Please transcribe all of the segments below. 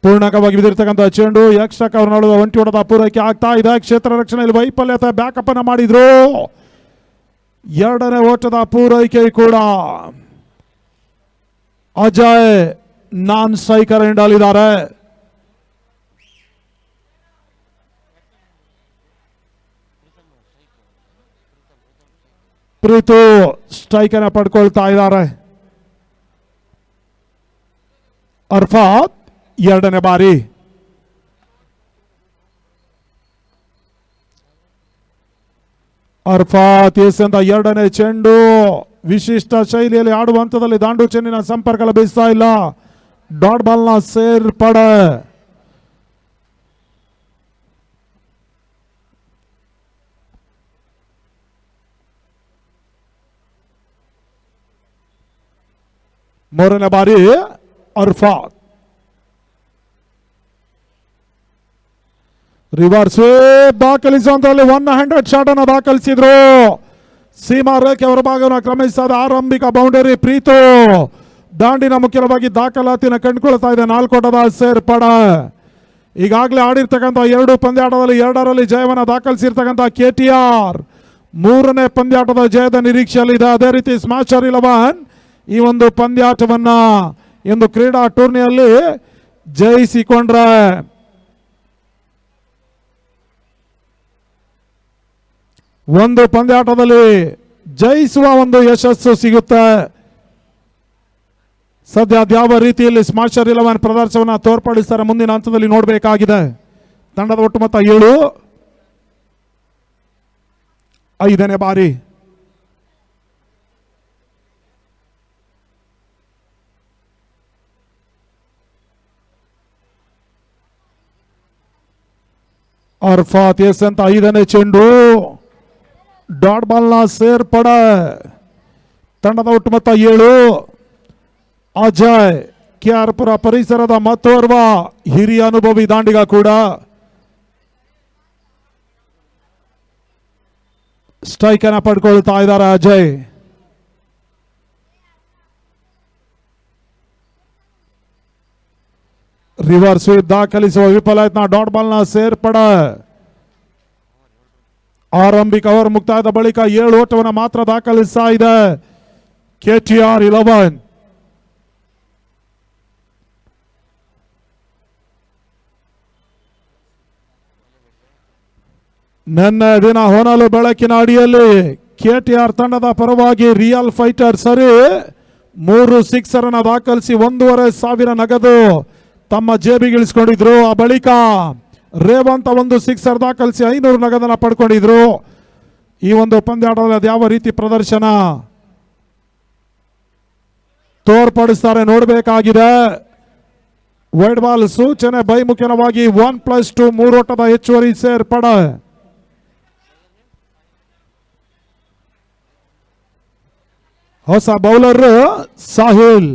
ಪೂರ್ಣಕವಾಗಿ ಬಿದ್ದಿರ್ತಕ್ಕಂಥ ಚೆಂಡು ಯಕ್ಷಕ ಅವ್ರ ನಡುವೆ ಒಂಟಿ ಹೊಡೆದ ಪೂರೈಕೆ ಆಗ್ತಾ ಇದೆ. ಕ್ಷೇತ್ರ ರಕ್ಷಣೆಯಲ್ಲಿ ವೈಫಲ್ಯತೆ ಬ್ಯಾಕಪ್ ಅನ್ನ ಮಾಡಿದ್ರು. ಎರಡನೇ ಓಟದ ಪೂರೈಕೆ ಕೂಡ ಅಜಯ್ ನಾನ್ ಸ್ಟ್ರೈಕರ್ ಎಂಡಲ್ಲಿದ್ದಾರೆ. ಪ್ರೀತು ಸ್ಟ್ರೈಕ್ ಅನ್ನ ಪಡ್ಕೊಳ್ತಾ ಇದ್ದಾರೆ. ಅರ್ಫಾತ್ ಎರಡನೇ ಬಾರಿ. ಅರ್ಫಾತ್ ಎಸೆದ ಎರಡನೇ ಚೆಂಡು ವಿಶಿಷ್ಟ ಶೈಲಿಯಲ್ಲಿ ಆಡುವ ಹಂತದಲ್ಲಿ ದಾಂಡು ಚೆಂಡಿನ ಸಂಪರ್ಕ ಲಭಿಸ್ತಾ ಇಲ್ಲ. ಡಾಟ್ ಬಾಲ್ ನ ಸೇರ್ಪಡೆ. ಮೂರನೇ ಬಾರಿ ಅರ್ಫಾತ್ ರಿವರ್ಸ್ ದಾಖಲಿಸುವಂತಲ್ಲಿ 100 ಶಾಟ್ ಅನ್ನು ದಾಖಲಿಸಿದ್ರು. ಸೀಮಾ ರೇಖೆ ಅವರ ಭಾಗವನ್ನು ಕ್ರಮಿಸಿದ ಆರಂಭಿಕ ಬೌಂಡರಿ. ಪ್ರೀತು ದಾಂಡಿನ ಮುಖ್ಯವಾಗಿ ದಾಖಲಾತಿನ ಕಂಡುಕೊಳ್ತಾ ಇದೆ. 4 ಓಟದ ಸೇರ್ಪಡೆ. ಈಗಾಗಲೇ ಆಡಿರ್ತಕ್ಕಂಥ 2 ಪಂದ್ಯಾಟದಲ್ಲಿ 2ರಲ್ಲಿ ಜಯವನ್ನು ದಾಖಲಿಸಿರ್ತಕ್ಕಂಥ KTR ಮೂರನೇ ಪಂದ್ಯಾಟದ ಜಯದ ನಿರೀಕ್ಷೆಯಲ್ಲಿದೆ. ಅದೇ ರೀತಿ ಸ್ಮ್ಯಾಶರ್ 11 ಈ ಒಂದು ಪಂದ್ಯಾಟವನ್ನ ಒಂದು ಕ್ರೀಡಾ ಟೂರ್ನಿಯಲ್ಲಿ ಜಯಿಸಿಕೊಂಡ್ರೆ ಒಂದು ಪಂದ್ಯಾಟದಲ್ಲಿ ಜಯಿಸುವ ಒಂದು ಯಶಸ್ಸು ಸಿಗುತ್ತೆ. ಸದ್ಯ ಅದ್ಯಾವ ರೀತಿಯಲ್ಲಿ ಸ್ಮ್ಯಾಶರ್ 11 ಪ್ರದರ್ಶನವನ್ನು ತೋರ್ಪಡಿಸ್ತಾರೆ ಮುಂದಿನ ಹಂತದಲ್ಲಿ ನೋಡಬೇಕಾಗಿದೆ. ತಂಡದ ಒಟ್ಟು ಮೊತ್ತ 7. 5ನೇ ಬಾರಿ ಅರ್ಫಾತ್ ಎಸೆದ 5ನೇ ಚೆಂಡು ಡಾಟ್ ಬಾಲ್ ನ ಸೇರ್ಪಡೆ. ತಂಡದ ಒಟ್ಟು ಮೊತ್ತ 7. ಅಜಯ್ KR ಪುರ ಪರಿಸರದ ಮತ್ತೋರ್ವ ಹಿರಿಯ ಅನುಭವಿ ದಾಂಡಿಗ ಕೂಡ. ಸ್ಟ್ರೈಕ್ ಅನ್ನ ಪಡ್ಕೊಳ್ತಾ ಇದ್ದಾರೆ ಅಜಯ್. ರಿವರ್ಸ್ ಸ್ವೀಪ್ ದಾಖಲಿಸುವ ವಿಫಲಯತ್ನ. ಡಾಟ್ ಬಾಲ್ ನ ಸೇರ್ಪಡೆ. ಆರಂಭಿಕ ಓವರ್ ಮುಕ್ತಾಯದ ಬಳಿಕ 7 ಓಟವನ್ನು ಮಾತ್ರ ದಾಖಲಿಸ್ತಾ ಇದೆ KTR 11. ನಿನ್ನೆ ದಿನ ಹೊನಲು ಬೆಳಕಿನ ಅಡಿಯಲ್ಲಿ KTR ತಂಡದ ಪರವಾಗಿ ರಿಯಲ್ ಫೈಟರ್ ಸರಿ 3 ಸಿಕ್ಸರ್ ಅನ್ನು ದಾಖಲಿಸಿ 1,500 ನಗದು ತಮ್ಮ ಜೇಬಿಗಿಳಿಸಿಕೊಂಡಿದ್ರು. ಆ ಬಳಿಕ ರೇವಂತ್ ಒಂದು ಸಿಕ್ಸರ್ ದಾಖಲಿಸಿ 500 ನಗದನ್ನು ಪಡ್ಕೊಂಡಿದ್ರು. ಈ ಒಂದು ಪಂದ್ಯಾಟದಲ್ಲಿ ಅದ್ಯಾವ ರೀತಿ ಪ್ರದರ್ಶನ ತೋರ್ಪಡಿಸ್ತಾರೆ ನೋಡಬೇಕಾಗಿದೆ. ವೈಡ್ ಬಾಲ್ ಸೂಚನೆ ಬೈಮುಖಿನವಾಗಿ 1+2 3 ಓಟದ ಹೆಚ್ಚುವರಿ ಸೇರ್ಪಡೆ. ಹೊಸ ಬೌಲರ್ ಸಾಹಿಲ್.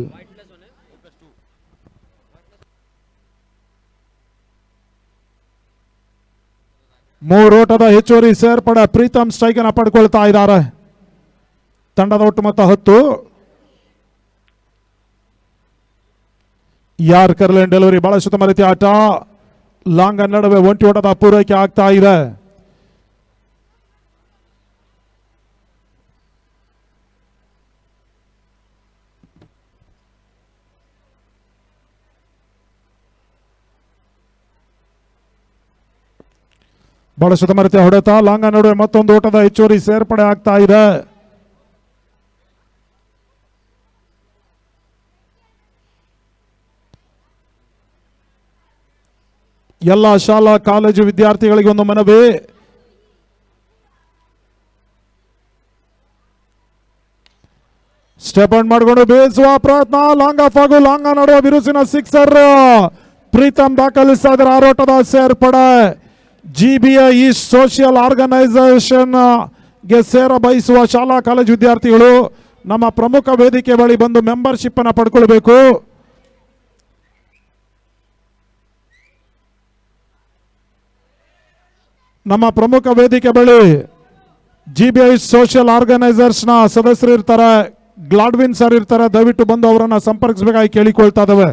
3 ಓಟದ ಹೆಚ್ಚುವರಿ ಸೇರ್ಪಡೆ. ಪ್ರೀತಮ್ ಸ್ಟ್ರೈಕ್ ಅನ್ನು ಪಡ್ಕೊಳ್ತಾ ಇದ್ದಾರೆ. ತಂಡದ ಒಟ್ಟು ಮೊತ್ತ 10. ಯಾರ್ಕರ್ ಲೈನ್ ಡೆಲಿವರಿ ಬಹಳ ಉತ್ತಮ ರೀತಿಯ ಆಟ. ಲಾಂಗ್ ನಡುವೆ ಒಂಟಿ ಓಟದ ಪೂರೈಕೆ ಆಗ್ತಾ ಇದೆ. ಬಹಳ ಉತ್ತಮ ರೀತಿಯ ಹೊಡೆತ. ಲಾಂಗ ನಡುವೆ ಮತ್ತೊಂದು ಓಟದ ಹೆಚ್ಚುವರಿ ಸೇರ್ಪಡೆ ಆಗ್ತಾ ಇದೆ. ಎಲ್ಲ ಶಾಲಾ ಕಾಲೇಜು ವಿದ್ಯಾರ್ಥಿಗಳಿಗೆ ಒಂದು ಮನವಿ. ಸ್ಟೆಪ್ ಔಟ್ ಮಾಡಿಕೊಂಡು ಬೇಯಿಸುವ ಪ್ರಯತ್ನ. ಲಾಂಗ್ ಆಫ್ ಹಾಗೂ ಲಾಂಗ ನಡುವೆ ಬಿರುಸಿನ ಸಿಕ್ಸರ್. ಪ್ರೀತಮ್ ದಾಖಲಿಸ್ತಾ ಇದ್ದಾರೆ. 6 ಓಟದ ಸೇರ್ಪಡೆ. GBA ಈ ಸೋಷಿಯಲ್ ಆರ್ಗನೈಸೇಷನ್ ಗೆ ಸೇರ ಬಯಸುವ ಶಾಲಾ ಕಾಲೇಜು ವಿದ್ಯಾರ್ಥಿಗಳು ನಮ್ಮ ಪ್ರಮುಖ ವೇದಿಕೆ ಬಳಿ ಬಂದು ಮೆಂಬರ್ಶಿಪ್ ಅನ್ನು ಪಡ್ಕೊಳ್ಬೇಕು. ನಮ್ಮ ಪ್ರಮುಖ ವೇದಿಕೆ ಬಳಿ GBA ಸೋಷಿಯಲ್ ಆರ್ಗನೈಸರ್ಸ್ ನ ಸದಸ್ಯರು ಇರ್ತಾರೆ. ಗ್ಲಾಡ್ವಿನ್ ಸರ್ ಇರ್ತಾರೆ. ದಯವಿಟ್ಟು ಬಂದು ಅವರನ್ನ ಸಂಪರ್ಕಿಸಬೇಕಾಗಿ ಕೇಳಿಕೊಳ್ತಾ ಇದ್ದೇವೆ.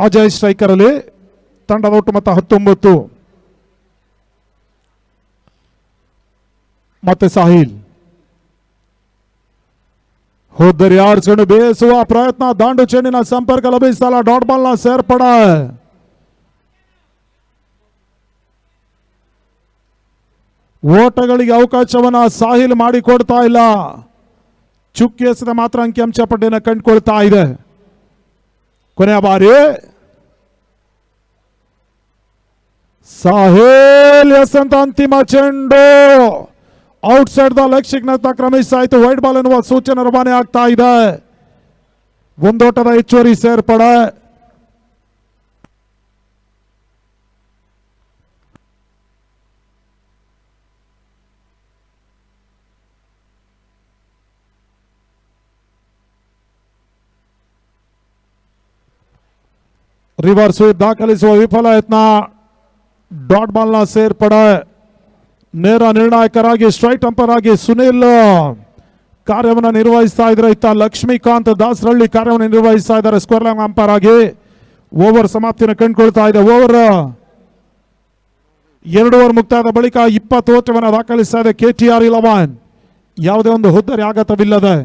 ಅಜಯ್ ಸ್ಟ್ರೈಕರ್ ಅಲ್ಲಿ. ತಂಡದ ಒಟ್ಟು ಮೊತ್ತ 19. ಮತ್ತೆ ಸಾಹಿಲ್ ಹೋದರೆ ಆರಿಸಿಕೊಂಡು ಬೇಯಿಸುವ ಪ್ರಯತ್ನ. ದಾಂಡು ಚೆಂಡಿನ ಸಂಪರ್ಕ ಲಭಿಸಲ್ಲ. ಡಾಟ್ ಬಾಲ್ ನ ಸೇರ್ಪಡೆ. ಓಟಗಳಿಗೆ ಅವಕಾಶವನ್ನ ಸಾಹಿಲ್ ಮಾಡಿಕೊಡ್ತಾ ಇಲ್ಲ. ಚುಕ್ಕಿ ಎಸೆದ ಮಾತ್ರ ಅಂಕಿಅಂಶ ಪಟ್ಟಿನ ಕಂಡುಕೊಳ್ತಾ ಇದೆ. ಕೊನೆಯ ಬಾರಿ ಸಾಹಿಲ್ ಎಸೆದಂತ ಅಂತಿಮ ಚೆಂಡು ಔಟ್ಸೈಡ್ ದ ಲೆಗ್ ಸಿಗ್ನಲ್ತ ಕ್ರಮಿಸಾಯಿತು. ವೈಡ್ ಬಾಲ್ ಎನ್ನುವ ಸೂಚನೆ ರವಾನೆ ಆಗ್ತಾ ಇದೆ. ಒಂದೋಟದ ಹೆಚ್ಚುವರಿ ಸೇರ್ಪಡೆ. ರಿವರ್ಸ್ ಸ್ವೀಪ್ ದಾಖಲಿಸುವ ವಿಫಲ ಯತ್ನ. ಡಾಟ್ ಬಾಲ್ ನ ಸೇರ್ಪಡೆ. ನೇರ ನಿರ್ಣಾಯಕರಾಗಿ ಸ್ಟ್ರೈಟ್ ಅಂಪರ್ ಆಗಿ ಸುನಿಲ್ ಕಾರ್ಯವನ್ನು ನಿರ್ವಹಿಸ್ತಾ ಇದ್ದಾರೆ. ಇತ್ತ ಲಕ್ಷ್ಮೀಕಾಂತ್ ದಾಸರಳ್ಳಿ ಕಾರ್ಯವನ್ನು ನಿರ್ವಹಿಸ್ತಾ ಇದ್ದಾರೆ ಸ್ಕ್ವೇರ್ ಲೆಗ್ ಅಂಪರ್ ಆಗಿ. ಓವರ್ ಸಮಾಪ್ತಿಯನ್ನು ಕಂಡುಕೊಳ್ತಾ ಇದೆ. ಓವರ್ 2 ಓವರ್ ಮುಕ್ತಾಯದ ಬಳಿಕ 20 ಓಟವನ್ನು ದಾಖಲಿಸ್ತಾ ಇದೆ KTR 11. ಯಾವುದೇ ಒಂದು ಹುದ್ದರಿ ಆಘಾತವಿಲ್ಲದೆ.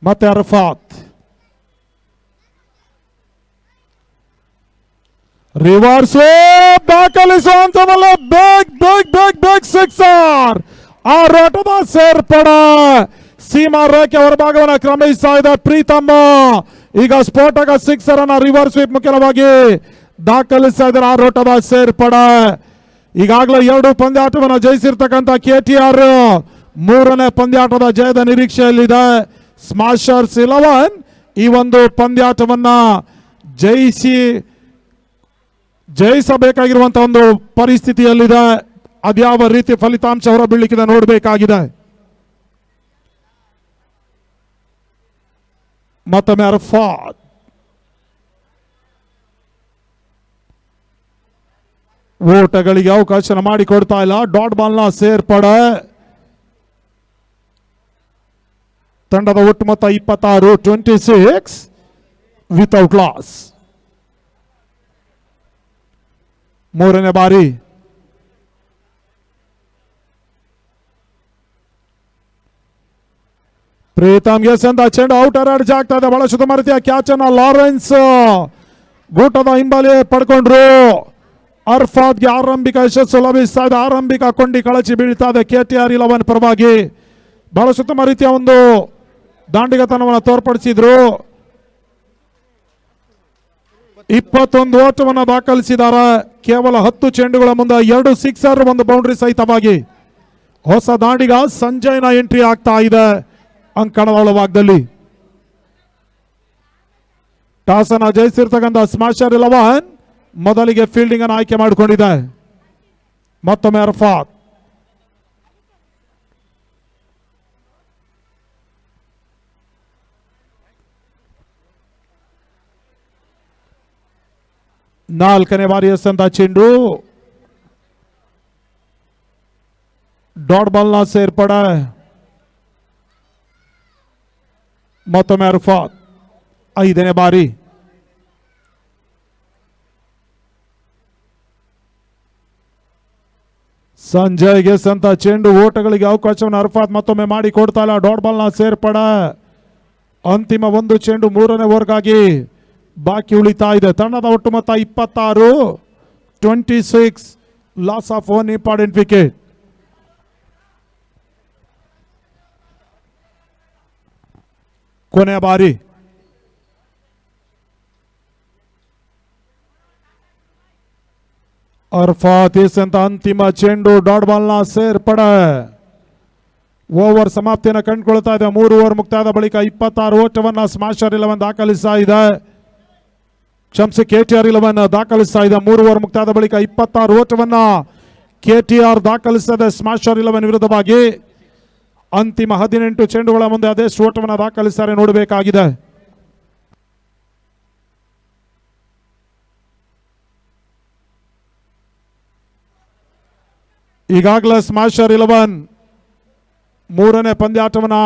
ಮತ್ತೆ ಅರ್ಫಾತ್ ರಿವರ್ಸ್ ದಾಖಲಿಸುವಂತವಲ್ಲ. ಬೇಗ್ ಸಿಕ್ಸರ್. ಆಟದ ಸೇರ್ಪಡೆ. ಸೀಮಾ ರೇಖೆ ಹೊರಭಾಗವನ್ನು ಕ್ರಮಿಸ್ತಾ ಇದೆ ಪ್ರೀತಮ್ಮ. ಈಗ ಸ್ಫೋಟಕ ಸಿಕ್ಸರ್ ಅನ್ನ ರಿವರ್ಸ್ ಸ್ವೀಪ್ ಮುಖ್ಯವಾಗಿ ದಾಖಲಿಸ್ತಾ ಇದ್ದಾರೆ. ಆಟದ ಸೇರ್ಪಡೆ. ಈಗಾಗಲೇ 2 ಪಂದ್ಯಾಟವನ್ನು ಜಯಿಸಿರ್ತಕ್ಕಂಥ KTR 3ನೇ ಪಂದ್ಯಾಟದ ಜಯದ ನಿರೀಕ್ಷೆಯಲ್ಲಿದೆ. ಸ್ಮಾಶರ್ಸ್ 11 ಈ ಒಂದು ಪಂದ್ಯಾಟವನ್ನ ಜಯಿಸಬೇಕಾಗಿರುವಂತಹ ಒಂದು ಪರಿಸ್ಥಿತಿಯಲ್ಲಿದೆ. ಅದ್ಯಾವ ರೀತಿ ಫಲಿತಾಂಶ ಹೊರಬೀಳಲಿಕ್ಕಿದೆ ನೋಡಬೇಕಾಗಿದೆ. ಮತ್ತೊಮ್ಮೆ ಅರ್ಫಾತ್ ಓಟಗಳಿಗೆ ಅವಕಾಶ ಮಾಡಿಕೊಡ್ತಾ ಇಲ್ಲ. ಡಾಟ್ ಬಾಲ್ ನ ಸೇರ್ಪಡೆ. ತಂಡದ ಒಟ್ಟು ಮೊತ್ತ 26. 26 ವಿತೌಟ್ ಲಾಸ್. 3ನೇ ಬಾರಿ ಪ್ರೀತಮ್ಗೆ ಸಂದ ಚೆಂಡು ಔಟರ್ ಎಡ್ಜ್ ಆಗ್ತಾ ಇದೆ. ಬಹಳ ಶುದ್ಧ ರೀತಿಯ ಕ್ಯಾಚ್ ಅನ್ನ ಲಾರೆನ್ಸ್ ಗೂಟದ ಹಿಂಬಾಲಿ ಪಡ್ಕೊಂಡ್ರು. ಅರ್ಫಾತ್ಗೆ ಆರಂಭಿಕ ಯಶಸ್ಸು ಲಭಿಸ್ತಾ ಇದೆ. ಆರಂಭಿಕ ಕೊಂಡಿ ಕಳಚಿ ಬೀಳ್ತಾ ಇದೆ KTR 11 ಪರವಾಗಿ. ಬಹಳ ಉತ್ತಮ ರೀತಿಯ ಒಂದು ದಾಂಡಿಗತನವನ್ನು ತೋರ್ಪಡಿಸಿದ್ರು. 21 ಓಟವನ್ನು ದಾಖಲಿಸಿದ್ದಾರೆ. ಕೇವಲ 10 ಚೆಂಡುಗಳ ಮುಂದೆ 2 ಸಿಕ್ಸರ್ 1 ಬೌಂಡ್ರಿ ಸಹಿತವಾಗಿ ಹೊಸ ದಾಂಡಿಗ ಸಂಜಯ್ನ ಎಂಟ್ರಿ ಆಗ್ತಾ ಇದೆ ಅಂಕಣದ ಒಳಭಾಗದಲ್ಲಿ. ಟಾಸ್ ಅನ್ನು ಜಯಿಸಿರ್ತಕ್ಕಂಥ ಸ್ಮಾಶರ್ 11 ಮೊದಲಿಗೆ ಫೀಲ್ಡಿಂಗ್ ಅನ್ನು ಆಯ್ಕೆ ಮಾಡಿಕೊಂಡಿದೆ. ಮತ್ತೊಮ್ಮೆ ಅರ್ಫಾತ್ ನಾಲ್ಕನೇ ಬಾರಿ ಎಸೆದಂತ ಚೆಂಡು ಡಾಟ್ ಬಾಲ್ ನ ಸೇರ್ಪಡೆ. ಮತ್ತೊಮ್ಮೆ ಅರ್ಫಾತ್ 5ನೇ ಬಾರಿ. ಸಂಜಯ್ಗೆ ಸಂತ ಚೆಂಡು ಓಟಗಳಿಗೆ ಅವಕಾಶವನ್ನು ಅರ್ಫಾತ್ ಮತ್ತೊಮ್ಮೆ ಮಾಡಿ ಕೊಡ್ತಾ ಇಲ್ಲ. ಡಾಟ್ ಬಾಲ್ ನ ಸೇರ್ಪಡೆ. ಅಂತಿಮ 1 ಚೆಂಡು 3ನೇ ಓವರ್ಗಾಗಿ ಬಾಕಿ ಉಳಿತಾ ಇದೆ. ತಂಡದ ಒಟ್ಟು ಮೊತ್ತ 26. 26 ಲಾಸ್ ಆಫ್ 1 ಇಂಪಾರ್ಟೆಂಟ್ ವಿಕೆಟ್. ಕೊನೆಯ ಬಾರಿ ಅರ್ಫಾತ್ ಅಂತ ಅಂತಿಮ ಚೆಂಡು ಡಾಟ್ ಬಾಲ್ ನ ಸೇರ್ಪಡೆ. ಓವರ್ ಸಮಾಪ್ತಿಯನ್ನು ಕಂಡುಕೊಳ್ತಾ ಇದೆ. 3 ಓವರ್ ಮುಕ್ತಾಯದ ಬಳಿಕ 26 ಓಟವನ್ನ ಸ್ಮಾಶರ್ 11 ದಾಖಲಿಸ್ತಾ ಇದೆ. KTR 11 ದಾಖಲಿಸ್ತಾ ಇದೆ. 3 ಓವರ್ ಮುಕ್ತಾಯದ ಬಳಿಕ 26 ಓಟವನ್ನ KTR ದಾಖಲಿಸದೆ ಸ್ಮಾಶರ್ 11 ವಿರುದ್ಧವಾಗಿ. ಅಂತಿಮ 18 ಚೆಂಡುಗಳ ಮುಂದೆ ಅದೆಷ್ಟು ಓಟವನ್ನು ದಾಖಲಿಸ್ತಾರೆ ನೋಡಬೇಕಾಗಿದೆ. ಈಗಾಗಲೇ ಸ್ಮಾಶರ್ 11 ಮೂರನೇ ಪಂದ್ಯಾಟವನ್ನ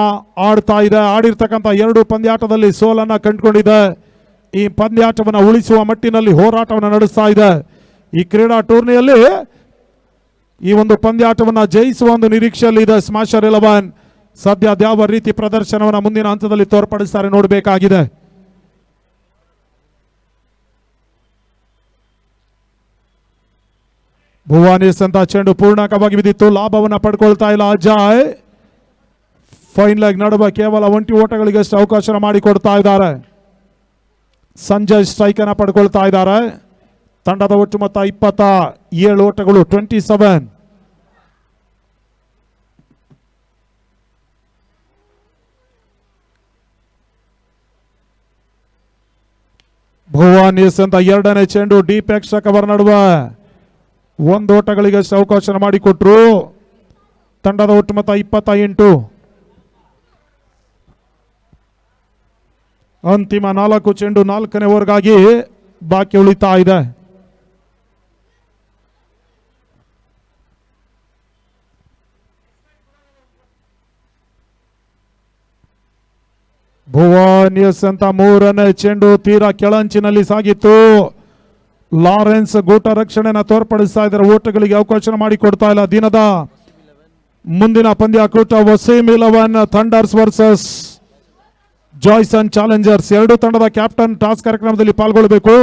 ಆಡ್ತಾ ಇದೆ. ಆಡಿರ್ತಕ್ಕಂಥ 2 ಪಂದ್ಯಾಟದಲ್ಲಿ ಸೋಲನ್ನ ಕಂಡುಕೊಂಡಿದೆ. ಈ ಪಂದ್ಯಾಟವನ್ನು ಉಳಿಸುವ ಮಟ್ಟಿನಲ್ಲಿ ಹೋರಾಟವನ್ನು ನಡೆಸ್ತಾ ಇದೆ. ಈ ಕ್ರೀಡಾ ಟೂರ್ನಿಯಲ್ಲಿ ಈ ಒಂದು ಪಂದ್ಯಾಟವನ್ನು ಜಯಿಸುವ ಒಂದು ನಿರೀಕ್ಷೆಯಲ್ಲಿ ಇದೆ ಸ್ಮ್ಯಾಶರ್ 11. ಸದ್ಯ ಯಾವ ರೀತಿ ಪ್ರದರ್ಶನವನ್ನು ಮುಂದಿನ ಹಂತದಲ್ಲಿ ತೋರ್ಪಡಿಸ್ತಾರೆ ನೋಡಬೇಕಾಗಿದೆ. ಭುವಾನಿಸ್ ಅಂತ ಚೆಂಡು ಪೂರ್ಣಕವಾಗಿ ಬಿದ್ದಿತ್ತು, ಲಾಭವನ್ನು ಪಡ್ಕೊಳ್ತಾ ಇಲ್ಲ ಅಜಯ್. ಫೈನ್ ಲೆಗ್ ನಡುವೆ ಕೇವಲ 1 ಓಟಗಳಿಗಷ್ಟು ಅವಕಾಶ ಮಾಡಿಕೊಡ್ತಾ ಇದ್ದಾರೆ. ಸಂಜಯ್ ಸ್ಟ್ರೈಕ್ ಅನ್ನು ಪಡ್ಕೊಳ್ತಾ ಇದ್ದಾರೆ. ತಂಡದ ಒಟ್ಟು ಮೊತ್ತ 27 ಓಟಗಳು, 27. ಭುವಾನಿಸ್ ಅಂತ ಎರಡನೇ ಚೆಂಡು ಡೀಪ್ ಎಕ್ಸ್ಟ್ರಾ ಕವರ್ ನಡುವೆ 1 ಓಟಗಳಿಗಷ್ಟು ಅವಕಾಶ ಮಾಡಿಕೊಟ್ರು. ತಂಡದ ಒಟ್ಟು ಮೊತ್ತ 28. ಅಂತಿಮ 4 ಚೆಂಡು 4ನೇ ಓವರ್ಗಾಗಿ ಬಾಕಿ ಉಳಿತಾ ಇದೆ. ಭುವಾನಿಯಸ್ ಅಂತ 3ನೇ ಚೆಂಡು ತೀರಾ ಕೆಳಂಚಿನಲ್ಲಿ ಸಾಗಿತ್ತು. ಲಾರೆನ್ಸ್ ಗೂಟ ರಕ್ಷಣೆನ ತೋರ್ಪಡಿಸ್ತಾ ಇದ್ದಾರೆ. ಓಟಗಳಿಗೆ ಅವಕಾಶ ಮಾಡಿಕೊಡ್ತಾ ಇಲ್ಲ. ದಿನದ ಮುಂದಿನ ಪಂದ್ಯಾಕೂಟ ವಸೀಂ 11 ಥಂಡರ್ಸ್ ವರ್ಸಸ್ ಜಾಯ್ಸನ್ ಚಾಲೆಂಜರ್ಸ್. 2 ತಂಡದ ಕ್ಯಾಪ್ಟನ್ ಟಾಸ್ ಕಾರ್ಯಕ್ರಮದಲ್ಲಿ ಪಾಲ್ಗೊಳ್ಳಬೇಕು.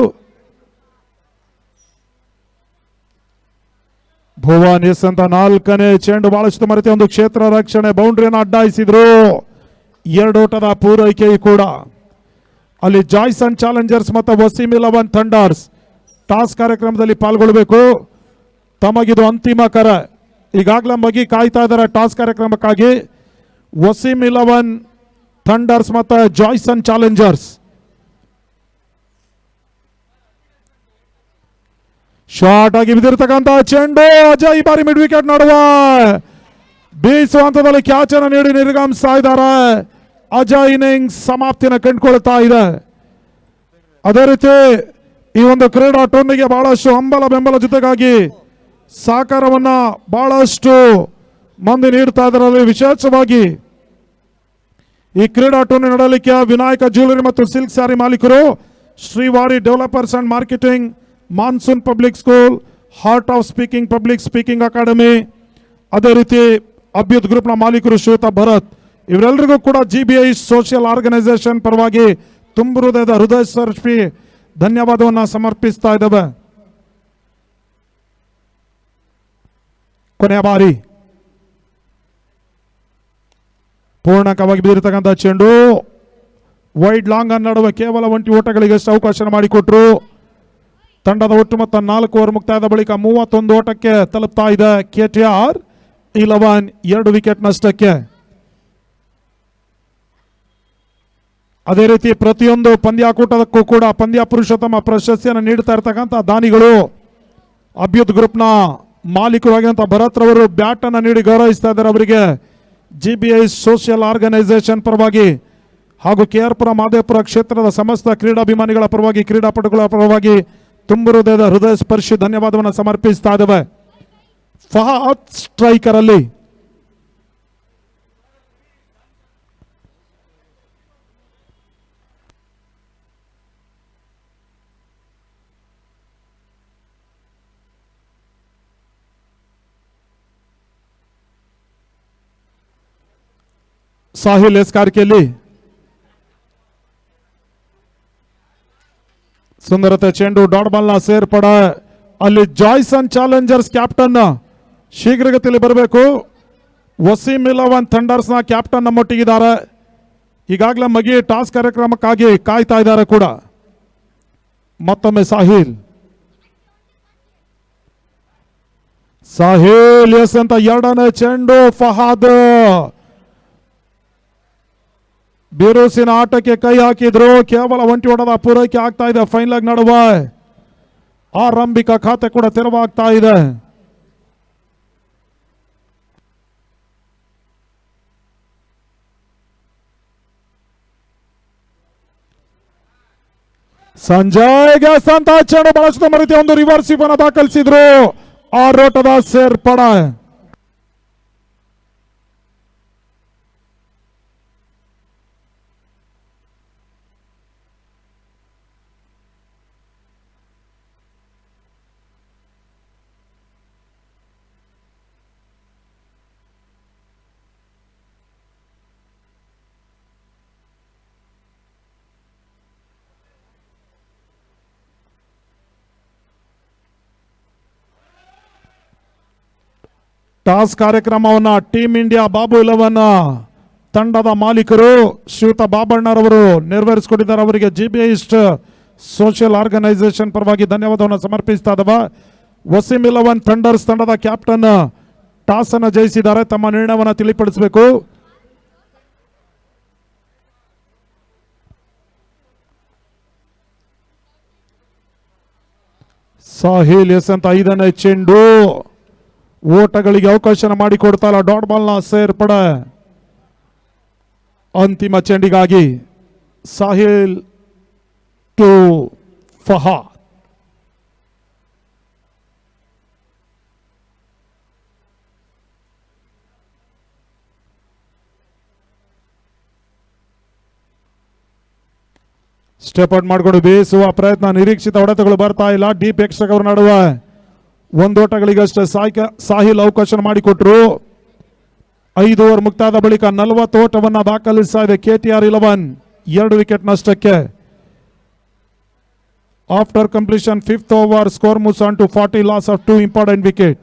ಭುವಾನಿಯಸ್ ಅಂತ 4ನೇ ಚೆಂಡು ಬಹಳಷ್ಟು ಮರೆತೆ ಒಂದು ಕ್ಷೇತ್ರ ರಕ್ಷಣೆ, ಬೌಂಡ್ರಿಯನ್ನು ಅಡ್ಡಾಯಿಸಿದ್ರು. 2 ಓಟದ ಪೂರೈಕೆ ಕೂಡ. ಅಲ್ಲಿ ಜಾಯ್ಸನ್ ಚಾಲೆಂಜರ್ಸ್ ಮತ್ತು ವಸೀಂ 11 ಥಂಡರ್ಸ್ ಟಾಸ್ ಕಾರ್ಯಕ್ರಮದಲ್ಲಿ ಪಾಲ್ಗೊಳ್ಳಬೇಕು. ತಮಗಿದು ಅಂತಿಮ ಕರೆ. ಈಗಾಗಲೇ ಮಗಿ ಕಾಯ್ತಾ ಇದ್ದಾರೆ ಟಾಸ್ ಕಾರ್ಯಕ್ರಮಕ್ಕಾಗಿ. ವಸೀಂ 11 ಥಂಡರ್ಸ್ ಮತ್ತು ಜಾಯ್ಸನ್ ಚಾಲೆಂಜರ್ಸ್. ಶಾರ್ಟ್ ಆಗಿ ಬಿದ್ದಿರ್ತಕ್ಕಂಥ ಚೆಂಡು ಅಜಯ್ ಬಾರಿ ಮಿಡ್ ವಿಕೆಟ್ ನಡುವೆ ಬೀಸುವ ಹಂತದಲ್ಲಿ ಕ್ಯಾಚ್ ಅನ್ನು ನೀಡಿ ನಿರ್ಗಮಿಸ್ತಾ ಇದ್ದಾರೆ. ಅಜಯ್ ಇನ್ನಿಂಗ್ಸ್ ಸಮಾಪ್ತಿನ ಕಂಡುಕೊಳ್ತಾ ಇದೆ. ಅದೇ ರೀತಿ ಈ ಒಂದು ಕ್ರೀಡಾ ಟೂರ್ನಿಗೆ ಬಹಳಷ್ಟು ಹಂಬಲ ಬೆಂಬಲ ಜೊತೆಗಾಗಿ ಸಹಕಾರವನ್ನ ಬಹಳಷ್ಟು ಮಂದಿ ನೀಡ್ತಾ ಇದ್ದಾರೆ. ವಿಶೇಷವಾಗಿ ಈ ಕ್ರೀಡಾ ಟೂರ್ನಿ ನಡೆಯಲಿಕ್ಕೆ ವಿನಾಯಕ ಜ್ಯುವೆಲರಿ ಮತ್ತು ಸಿಲ್ಕ್ ಸ್ಯಾರಿ ಮಾಲೀಕರು, Srivari developers and marketing, monsoon public school, heart of speaking public speaking academy, ಅದೇ ರೀತಿ ಅಭ್ಯುತ್ ಗ್ರೂಪ್ನ ಮಾಲೀಕರು ಶ್ವೇತಾ ಭರತ್, ಇವರೆಲ್ಲರಿಗೂ ಕೂಡ GBI ಸೋಷಿಯಲ್ ಆರ್ಗನೈಸೇಷನ್ ಪರವಾಗಿ ತುಂಬು ಹೃದಯ ಸ್ಪರ್ಶಿ ಧನ್ಯವಾದವನ್ನು ಸಮರ್ಪಿಸ್ತಾ ಇದ್ದೇವೆ. ಕೊನೆಯ ಬಾರಿ ಪೂರ್ಣಕವಾಗಿ ಬಿದ್ದಿರತಕ್ಕಂಥ ಚೆಂಡು ವೈಡ್ ಲಾಂಗ್ ನಡುವೆ ಕೇವಲ 1 ಓಟಗಳಿಗಷ್ಟು ಅವಕಾಶ ಮಾಡಿಕೊಟ್ರು. ತಂಡದ ಒಟ್ಟು ಮೊತ್ತ 4 ಓವರ್ ಮುಕ್ತಾಯದ ಬಳಿಕ 31 ಓಟಕ್ಕೆ ತಲುಪ್ತಾ ಇದೆ. KTR 11 2 ವಿಕೆಟ್ ನಷ್ಟಕ್ಕೆ. ಅದೇ ರೀತಿ ಪ್ರತಿಯೊಂದು ಪಂದ್ಯಾಕೂಟದಕ್ಕೂ ಕೂಡ ಪಂದ್ಯ ಪುರುಷೋತ್ತಮ ಪ್ರಶಸ್ತಿಯನ್ನು ನೀಡ್ತಾ ಇರ್ತಕ್ಕಂಥ ದಾನಿಗಳು ಅಭ್ಯುತ್ ಗ್ರೂಪ್ನ ಮಾಲೀಕರಾಗಿರುವಂಥ ಭರತ್ ರವರು ಬ್ಯಾಟ್ ಅನ್ನು ನೀಡಿ ಗೌರವಿಸ್ತಾ ಇದ್ದಾರೆ. ಅವರಿಗೆ GBI ಸೋಷಿಯಲ್ ಆರ್ಗನೈಸೇಷನ್ ಪರವಾಗಿ ಹಾಗೂ KR ಪುರ ಮಾದೇಪುರ ಕ್ಷೇತ್ರದ ಸಮಸ್ತ ಕ್ರೀಡಾಭಿಮಾನಿಗಳ ಪರವಾಗಿ, ಕ್ರೀಡಾಪಟುಗಳ ಪರವಾಗಿ ತುಂಬು ಹೃದಯ ಸ್ಪರ್ಶಿ ಧನ್ಯವಾದವನ್ನು ಸಮರ್ಪಿಸ್ತಾ ಇದ್ದೇವೆ. ಫಹದ್ ಸ್ಟ್ರೈಕರ್ ಅಲ್ಲಿ ಸಾಹಿಲ್ ಎಸ್ಕಾರ್ಕೆಯಲ್ಲಿ ಸುಂದರತೆ ಚೆಂಡು ಡಾಟ್ ಬಾಲ್ ನ ಸೇರ್ಪಡೆ. ಅಲ್ಲಿ ಜಾಯ್ಸನ್ ಚಾಲೆಂಜರ್ಸ್ ಕ್ಯಾಪ್ಟನ್ ಶೀಘ್ರಗತಿಯಲ್ಲಿ ಬರಬೇಕು. ವಸೀಂ 11 ಥಂಡರ್ಸ್ ನ ಕ್ಯಾಪ್ಟನ್ ನಮ್ಮೊಟ್ಟಿಗಿದ್ದಾರೆ. ಈಗಾಗಲೇ ಮಗಿ ಟಾಸ್ ಕಾರ್ಯಕ್ರಮಕ್ಕಾಗಿ ಕಾಯ್ತಾ ಇದ್ದಾರೆ ಕೂಡ. ಮತ್ತೊಮ್ಮೆ ಸಾಹಿಲ್ ಎಸ್ ಅಂತ 2ನೇ ಚೆಂಡು ಫಹಾದ್ ಬಿರುಸಿನ ಆಟಕ್ಕೆ ಕೈ ಹಾಕಿದ್ರು. ಕೇವಲ 1 ಓಟದ ಪೂರೈಕೆ ಆಗ್ತಾ ಇದೆ. ಫೈನ್ ಲೆಗ್ ನಡುವೆ ಆರಂಭಿಕ ಖಾತೆ ಕೂಡ ತೆರವಾಗ್ತಾ ಇದೆ. ಸಂಜಯ್ ಗ್ಯಾಸ್ ಅಂತ ಚೆಂಡು ಬಹಳಷ್ಟು ಮರೀತಿ ಒಂದು ರಿವರ್ಸ್ ಸ್ವೀಪ್ ಅನ್ನು ದಾಖಲಿಸಿದ್ರು. 6 ಓಟದ ಸೇರ್ಪಡೆ. ಟಾಸ್ ಕಾರ್ಯಕ್ರಮವನ್ನು ಟೀಮ್ ಇಂಡಿಯಾ ಬಾಬು 11 ತಂಡದ ಮಾಲೀಕರು ಶ್ರೀಯುತ ಬಾಬಣ್ಣರವರು ನೆರವೇರಿಸಿಕೊಟ್ಟಿದ್ದಾರೆ. ಅವರಿಗೆ GBI ಸೋಷಿಯಲ್ ಆರ್ಗನೈಸೇಷನ್ ಪರವಾಗಿ ಧನ್ಯವಾದವನ್ನು ಸಮರ್ಪಿಸ್ತಾ ಇದ್ದಾವೆ. ವಸೀಂ 11 ಥಂಡರ್ಸ್ ತಂಡದ ಕ್ಯಾಪ್ಟನ್ ಟಾಸ್ ಅನ್ನು ಜಯಿಸಿದ್ದಾರೆ. ತಮ್ಮ ನಿರ್ಣಯವನ್ನು ತಿಳಿಪಡಿಸಬೇಕು. ಸಾಹಿಲ್ ಎಸ್ ಅಂತ 5ನೇ ಚೆಂಡು ಓಟಗಳಿಗೆ ಅವಕಾಶ ಮಾಡಿಕೊಡ್ತಾ ಇಲ್ಲ. ಡಾಟ್ ಬಾಲ್ನ ಸೇರ್ಪಡೆ ಅಂತಿಮ ಚೆಂಡಿಗಾಗಿ Sahil to Fahad. Step out ಮಾಡಿಕೊಂಡು ಬೇಯಿಸುವ ಪ್ರಯತ್ನ, ನಿರೀಕ್ಷಿತ ಹೊಡೆತಗಳು ಬರ್ತಾ ಇಲ್ಲ. ಡಿ ಪ್ರೇಕ್ಷಕರ ನಡುವೆ ಒಂದೋಟಗಳಿಗಷ್ಟೇ ಸಾಹಿಲ್ ಅವಕಾಶ ಮಾಡಿಕೊಟ್ರು. 5 ಓವರ್ ಮುಕ್ತಾದ ಬಳಿಕ 40 ಓಟವನ್ನು ದಾಖಲಿಸ್ತಾ ಇದೆ KTR 11 2 ವಿಕೆಟ್ ನಷ್ಟಕ್ಕೆ. After completion 5th over score moves on to 40 loss of 2 important wicket.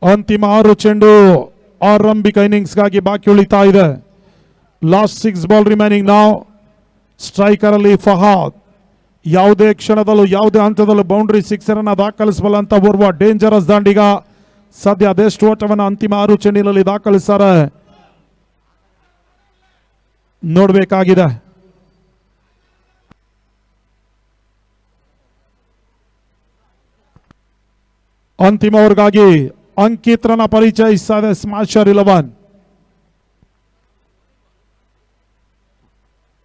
ಅಂತಿಮ 6 ಚೆಂಡು ಆರಂಭಿಕ ಇನ್ನಿಂಗ್ಸ್ಗಾಗಿ ಬಾಕಿ ಉಳಿತಾ ಇದೆ. ಲಾಸ್ಟ್ 6 ಬಾಲ್ ರಿಮೈನಿಂಗ್ ನಾವು. ಸ್ಟ್ರೈಕರ್ ಅಲ್ಲಿ ಫಹಾದ್ ಯಾವುದೇ ಕ್ಷಣದಲ್ಲೂ ಯಾವುದೇ ಹಂತದಲ್ಲೂ ಬೌಂಡ್ರಿ ಸಿಕ್ಸರ್ ಅನ್ನ ದಾಖಲಿಸಬಲ್ಲಂತ ಓರ್ವ ಡೇಂಜರಸ್ ದಾಂಡಿಗ. ಸದ್ಯ ಅದೆಷ್ಟು ಓಟವನ್ನು ಅಂತಿಮ 6 ಚೆಂಡಿನಲ್ಲಿ ದಾಖಲಿಸ್ತಾರೆ ನೋಡಬೇಕಾಗಿದೆ. ಅಂತಿಮ ಓವರ್ಗಾಗಿ ಅಂಕಿತ್ ರನ್ನ ಪರಿಚಯಿಸ್ತಾ ಇದೆ ಸ್ಮ್ಯಾಶರ್ 11.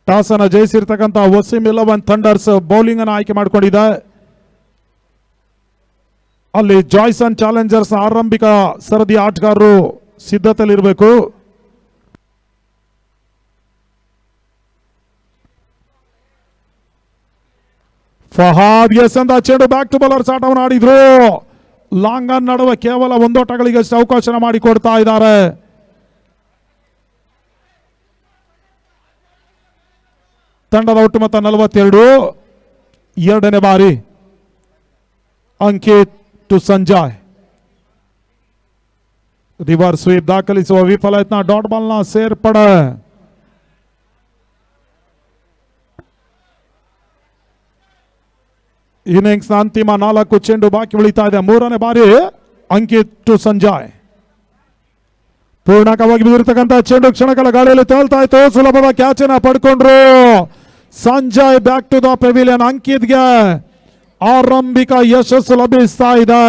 ಟಾಸ್ ಅನ್ನು ಜಯಿಸಿರ್ತಕ್ಕಂಥ ವಸೀಂ 11 ಥಂಡರ್ಸ್ ಬೌಲಿಂಗ್ ಅನ್ನು ಆಯ್ಕೆ ಮಾಡಿಕೊಂಡಿದೆ. ಅಲ್ಲಿ ಜಾಯ್ಸನ್ ಚಾಲೆಂಜರ್ಸ್ ಆರಂಭಿಕ ಸರದಿ ಆಟಗಾರರು ಸಿದ್ಧತೆಯಲ್ಲಿರಬೇಕು. ಫಹಾದ್ ಎಸ್ ಅಂತ ಚೆಂಡು ಬ್ಯಾಕ್ ಟು ಬೌಲರ್ಸ್ ಆಟವನ್ನು ಆಡಿದ್ರು. ಲಾಂಗ್ ಆನ್ ನಡುವೆ ಕೇವಲ ಒಂದೋಟಗಳಿಗಷ್ಟು ಅವಕಾಶ ಮಾಡಿಕೊಡ್ತಾ ಇದ್ದಾರೆ. ತಂಡದ ಒಟ್ಟು ಮೊತ್ತ 42. 2ನೇ ಬಾರಿ Ankit to Sanjay. Reverse sweep ದಾಖಲಿಸುವ ವಿಫಲ ಯತ್ನ. ಡಾಟ್ ಬಾಲ್ನ ಸೇರ್ಪಡೆ. ಇನ್ನಿಂಗ್ಸ್ ಅಂತಿಮ 4 ಚೆಂಡು ಬಾಕಿ ಉಳಿತಾ ಇದೆ. 3ನೇ ಬಾರಿ ಅಂಕಿತ್ ಟು ಸಂಜಯ್. ಪೂರ್ಣಕವಾಗಿ ಬಿದ್ದಿರತಕ್ಕಂಥ ಚೆಂಡು ಕ್ಷಣಗಳ ಗಾಳಿಯಲ್ಲಿ ತೇಲ್ತಾ ಇತ್ತು. ಸುಲಭದ ಕ್ಯಾಚ್ ಅನ್ನ ಪಡ್ಕೊಂಡ್ರು Sanjay. Back to the pavilion. ಅಂಕಿತ್ಗೆ ಆರಂಭಿಕ ಯಶಸ್ಸು ಲಭಿಸ್ತಾ ಇದೆ.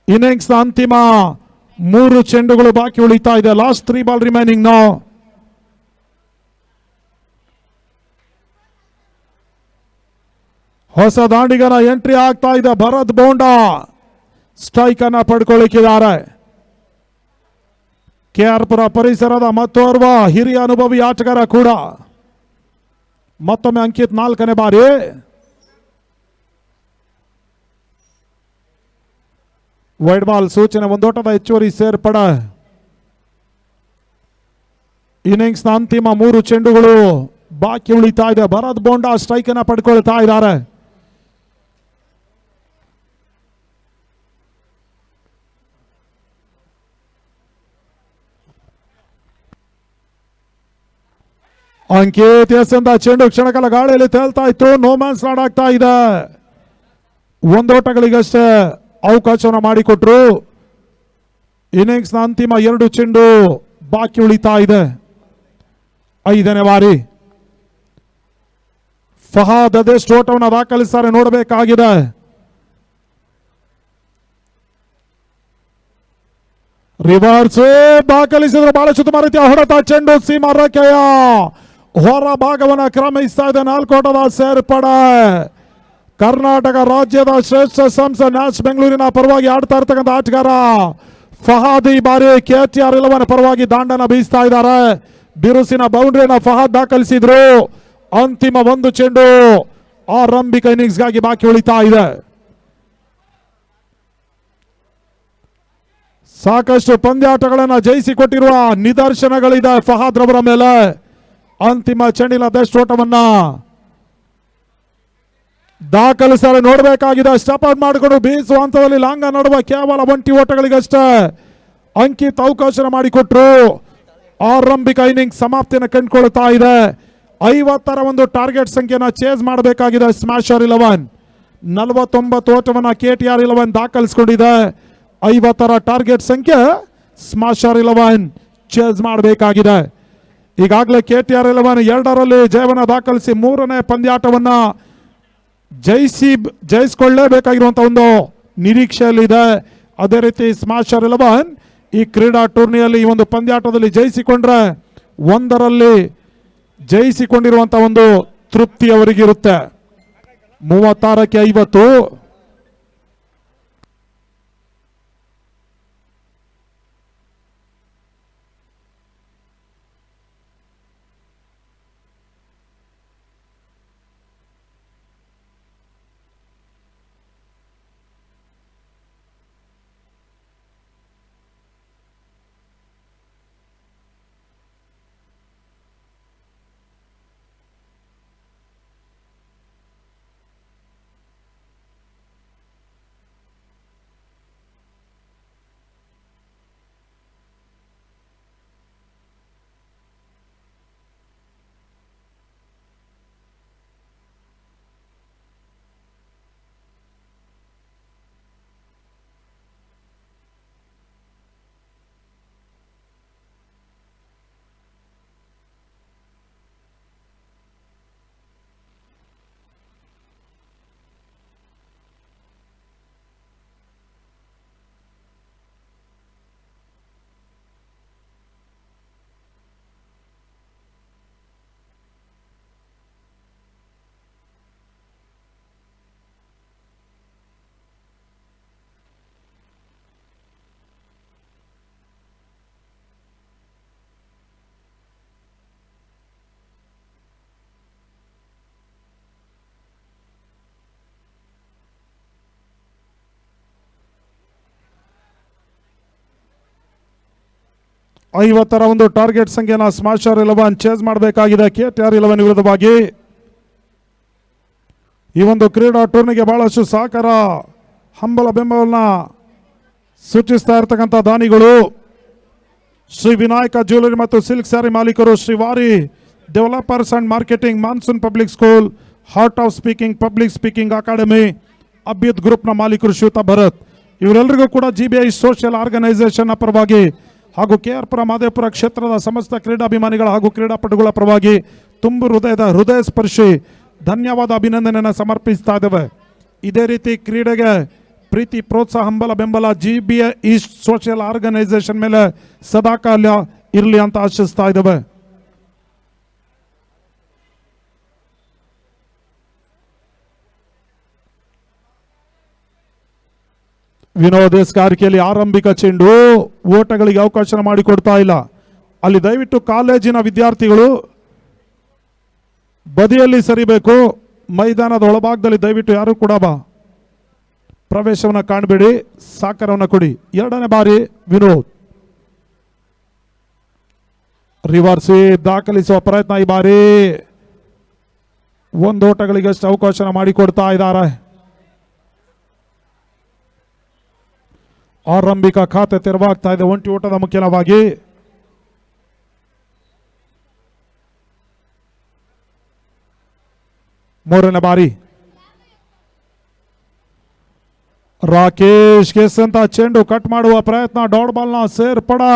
ಇನ್ನಿಂಗ್ಸ್ ಅಂತಿಮ 3 ಚೆಂಡುಗಳು ಬಾಕಿ ಉಳಿತಾ ಇದೆ. ಲಾಸ್ಟ್ 3 ಬಾಲ್ ರಿಮೈನಿಂಗ್ ನಾವು. ಹೊಸ ದಾಂಡಿಗನ ಎಂಟ್ರಿ ಆಗ್ತಾ ಇದೆ. ಭರತ್ ಬೋಂಡಾ ಸ್ಟ್ರೈಕ್ ಅನ್ನ ಪಡ್ಕೊಳ್ಳಿಕ್ಕಿದ್ದಾರೆ. KR ಪುರ ಪರಿಸರದ ಮತ್ತೋರ್ವ ಹಿರಿಯ ಅನುಭವಿ ಆಟಗಾರ ಕೂಡ. ಮತ್ತೊಮ್ಮೆ ಅಂಕಿತ್ 4ನೇ ಬಾರಿ. ವೈಡ್ ಬಾಲ್ ಸೂಚನೆ. ಒಂದೋಟದ ಹೆಚ್ಚುವರಿ ಸೇರ್ಪಡೆ. ಇನ್ನಿಂಗ್ಸ್ ಅಂತಿಮ 3 ಚೆಂಡುಗಳು ಬಾಕಿ ಉಳಿತಾ ಇದೆ. ಭರತ್ ಬೋಂಡಾ ಸ್ಟ್ರೈಕ್ ಅನ್ನ ಪಡ್ಕೊಳ್ತಾ ಇದ್ದಾರೆ. ಅಂಕಿತ್ ಎಸ್ ಅಂತ ಚೆಂಡು ಕ್ಷಣಕಾಲ ಗಾಳಿಯಲ್ಲಿ ತೇಲ್ತಾ ಇತ್ತು. ನೋ ಮ್ಯಾನ್ಸ್ ಲ್ಯಾಂಡ್ ಆಗ್ತಾ ಇದೆ. ಒಂದೋಟಗಳಿಗಷ್ಟೇ ಅವಕಾಶವನ್ನು ಮಾಡಿಕೊಟ್ರು. ಇನ್ನಿಂಗ್ಸ್ ಅಂತಿಮ 2 ಚೆಂಡು ಬಾಕಿ ಉಳಿತಾ ಇದೆ. 5ನೇ ಬಾರಿ ಫಹಾದ್ ಅದೆಷ್ಟು ಓಟವನ್ನು ದಾಖಲಿಸ್ತಾರೆ ನೋಡಬೇಕಾಗಿದೆ. ರಿವರ್ಸ್ ದಾಖಲಿಸಿದ್ರೆ ಬಹಳ ಉತ್ತಮ ರೀತಿಯ ಹೊಡೆತ. ಚೆಂಡು ಸೀಮಾ ರೇಖೆಯ ಹೊರ ಭಾಗವನ್ನು ಕ್ರಮಿಸ್ತಾ ಇದೆ. 4 ಓಟದ ಸೇರ್ಪಡೆ. ಕರ್ನಾಟಕ ರಾಜ್ಯದ ಶ್ರೇಷ್ಠ ಸಂಸ್ಥೆ ನ್ಯಾಶ್ ಬೆಂಗಳೂರಿನ ಪರವಾಗಿ ಆಡ್ತಾ ಇರ್ತಕ್ಕಂಥ ಆಟಗಾರ ಫಹಾದ್ ಈ ಬಾರಿ KTR 11 ಪರವಾಗಿ ದಾಂಡನ ಬೀಸ್ತಾ ಇದ್ದಾರೆ. ಬಿರುಸಿನ ಬೌಂಡ್ರಿಯನ್ನು ಫಹಾದ್ ದಾಖಲಿಸಿದ್ರು. ಅಂತಿಮ 1 ಚೆಂಡು ಆರಂಭಿಕ ಇನ್ನಿಂಗ್ಸ್ಗಾಗಿ ಬಾಕಿ ಉಳಿತಾ ಇದೆ. ಸಾಕಷ್ಟು ಪಂದ್ಯಾಟಗಳನ್ನು ಜಯಿಸಿಕೊಟ್ಟಿರುವ ನಿದರ್ಶನಗಳಿದೆ ಫಹಾದ್ ರವರ ಮೇಲೆ. ಅಂತಿಮ ಚೆಂಡಿನ ಬೆಸ್ಟ್ ಓಟವನ್ನ ದಾಖಲಿಸಲು ನೋಡಬೇಕಾಗಿದೆ. ಸ್ಟೆಪ್ ಔಟ್ ಮಾಡಿಕೊಂಡು ಬೀಸುವ ಹಂತದಲ್ಲಿ ಲಾಂಗ ನಡುವ ಕೇವಲ 1 ಓಟಗಳಿಗಷ್ಟೇ ಅಂಕಿತ್ ಅವಕಾಶ ಮಾಡಿಕೊಟ್ರು. ಆರಂಭಿಕ ಇನ್ನಿಂಗ್ ಸಮಾಪ್ತಿಯನ್ನು ಕಂಡುಕೊಳ್ತಾ ಇದೆ. 50ರ ಒಂದು ಟಾರ್ಗೆಟ್ ಸಂಖ್ಯೆನ ಚೇಸ್ ಮಾಡಬೇಕಾಗಿದೆ ಸ್ಮ್ಯಾಶರ್ 11. 49 ಓಟವನ್ನು KTR 11 ದಾಖಲಿಸಿಕೊಂಡಿದೆ. 50ರ ಟಾರ್ಗೆಟ್ ಸಂಖ್ಯೆ ಸ್ಮ್ಯಾಶರ್ 11 ಚೇಸ್ ಮಾಡಬೇಕಾಗಿದೆ. ಈಗಾಗಲೇ KTR 11 2ರಲ್ಲಿ ಜಯವನ್ನು ದಾಖಲಿಸಿ 3ನೇ ಪಂದ್ಯಾಟವನ್ನ ಜಯಿಸಿಕೊಳ್ಳಲೇಬೇಕಾಗಿರುವಂತಹ ಒಂದು ನಿರೀಕ್ಷೆಯಲ್ಲಿದೆ. ಅದೇ ರೀತಿ ಸ್ಮ್ಯಾಶರ್ 11 ಈ ಕ್ರೀಡಾ ಟೂರ್ನಿಯಲ್ಲಿ ಈ ಒಂದು ಪಂದ್ಯಾಟದಲ್ಲಿ ಜಯಿಸಿಕೊಂಡ್ರೆ 1ರಲ್ಲಿ ಜಯಿಸಿಕೊಂಡಿರುವಂತಹ ಒಂದು ತೃಪ್ತಿ ಅವರಿಗಿರುತ್ತೆ. 36ಕ್ಕೆ 50. ಐವತ್ತರ ಒಂದು ಟಾರ್ಗೆಟ್ ಸಂಖ್ಯೆನ ಸ್ಮ್ಯಾಶರ್ 11 ಚೇಸ್ ಮಾಡಬೇಕಾಗಿದೆ KTR 11 ವಿರುದ್ಧವಾಗಿ. ಈ ಒಂದು ಕ್ರೀಡಾ ಟೂರ್ನಿಗೆ ಬಹಳಷ್ಟು ಸಹಕಾರ ಹಂಬಲ ಬೆಂಬಲನ ಸೂಚಿಸ್ತಾ ಇರತಕ್ಕಂಥ ದಾನಿಗಳು ಶ್ರೀ ವಿನಾಯಕ ಜ್ಯುವೆಲರಿ ಮತ್ತು ಸಿಲ್ಕ್ ಸ್ಯಾರಿ ಮಾಲೀಕರು, Shri Vari developers and marketing, monsoon public school, heart of speaking public speaking academy, Abhyut ಗ್ರೂಪ್ನ ಮಾಲೀಕರು ಶ್ವೇತಾ ಭರತ್, ಇವರೆಲ್ಲರಿಗೂ ಕೂಡ GBI ಸೋಷಿಯಲ್ ಆರ್ಗನೈಸೇಷನ್ ಪರವಾಗಿ ಹಾಗೂ KR ಪುರ ಮಾದೇಪುರ ಕ್ಷೇತ್ರದ ಸಮಸ್ತ ಕ್ರೀಡಾಭಿಮಾನಿಗಳ ಹಾಗೂ ಕ್ರೀಡಾಪಟುಗಳ ಪರವಾಗಿ ತುಂಬು ಹೃದಯ ಸ್ಪರ್ಶಿ ಧನ್ಯವಾದ ಅಭಿನಂದನೆಯನ್ನು ಸಮರ್ಪಿಸ್ತಾ ಇದ್ದೇವೆ. ಇದೇ ರೀತಿ ಕ್ರೀಡೆಗೆ ಪ್ರೀತಿ ಪ್ರೋತ್ಸಾಹ ಹಂಬಲ ಬೆಂಬಲ GBI ಸೋಷಿಯಲ್ ಆರ್ಗನೈಸೇಷನ್ ಮೇಲೆ ಸದಾಕಾಲ ಇರಲಿ ಅಂತ ಆಶಿಸ್ತಾ ಇದ್ದೇವೆ. ವಿನೋದ್ ಎಸ್ಕಾರಿಕೆಯಲ್ಲಿ ಆರಂಭಿಕ ಚೆಂಡು, ಓಟಗಳಿಗೆ ಅವಕಾಶ ಮಾಡಿಕೊಡ್ತಾ ಇಲ್ಲ. ಅಲ್ಲಿ ದಯವಿಟ್ಟು ಕಾಲೇಜಿನ ವಿದ್ಯಾರ್ಥಿಗಳು ಬದಿಯಲ್ಲಿ ಸರಿಬೇಕು. ಮೈದಾನದ ಒಳಭಾಗದಲ್ಲಿ ದಯವಿಟ್ಟು ಯಾರು ಕೂಡ ಪ್ರವೇಶವನ್ನು ಕಾಣಬೇಡಿ, ಸಹಕಾರವನ್ನು ಕೊಡಿ. 2ನೇ ಬಾರಿ ವಿನೋದ್ ರಿವರ್ಸ್ ದಾಖಲಿಸುವ ಪ್ರಯತ್ನ. ಈ ಬಾರಿ 1 ಓಟಗಳಿಗಷ್ಟು ಅವಕಾಶ ಮಾಡಿಕೊಡ್ತಾ ಇದ್ದಾರೆ. ಆರಂಭಿಕ ಖಾತೆ ತೆರವಾಗ್ತಾ ಇದೆ 1 ಓಟದ ಮುಖ್ಯವಾಗಿ. ಮೂರನೇ ಬಾರಿ ರಾಕೇಶ್ ಕೆಸಂತ ಚೆಂಡು ಕಟ್ ಮಾಡುವ ಪ್ರಯತ್ನ, ಡಾಟ್ ಬಾಲ್ ನ ಸೇರ್ಪಡೆ.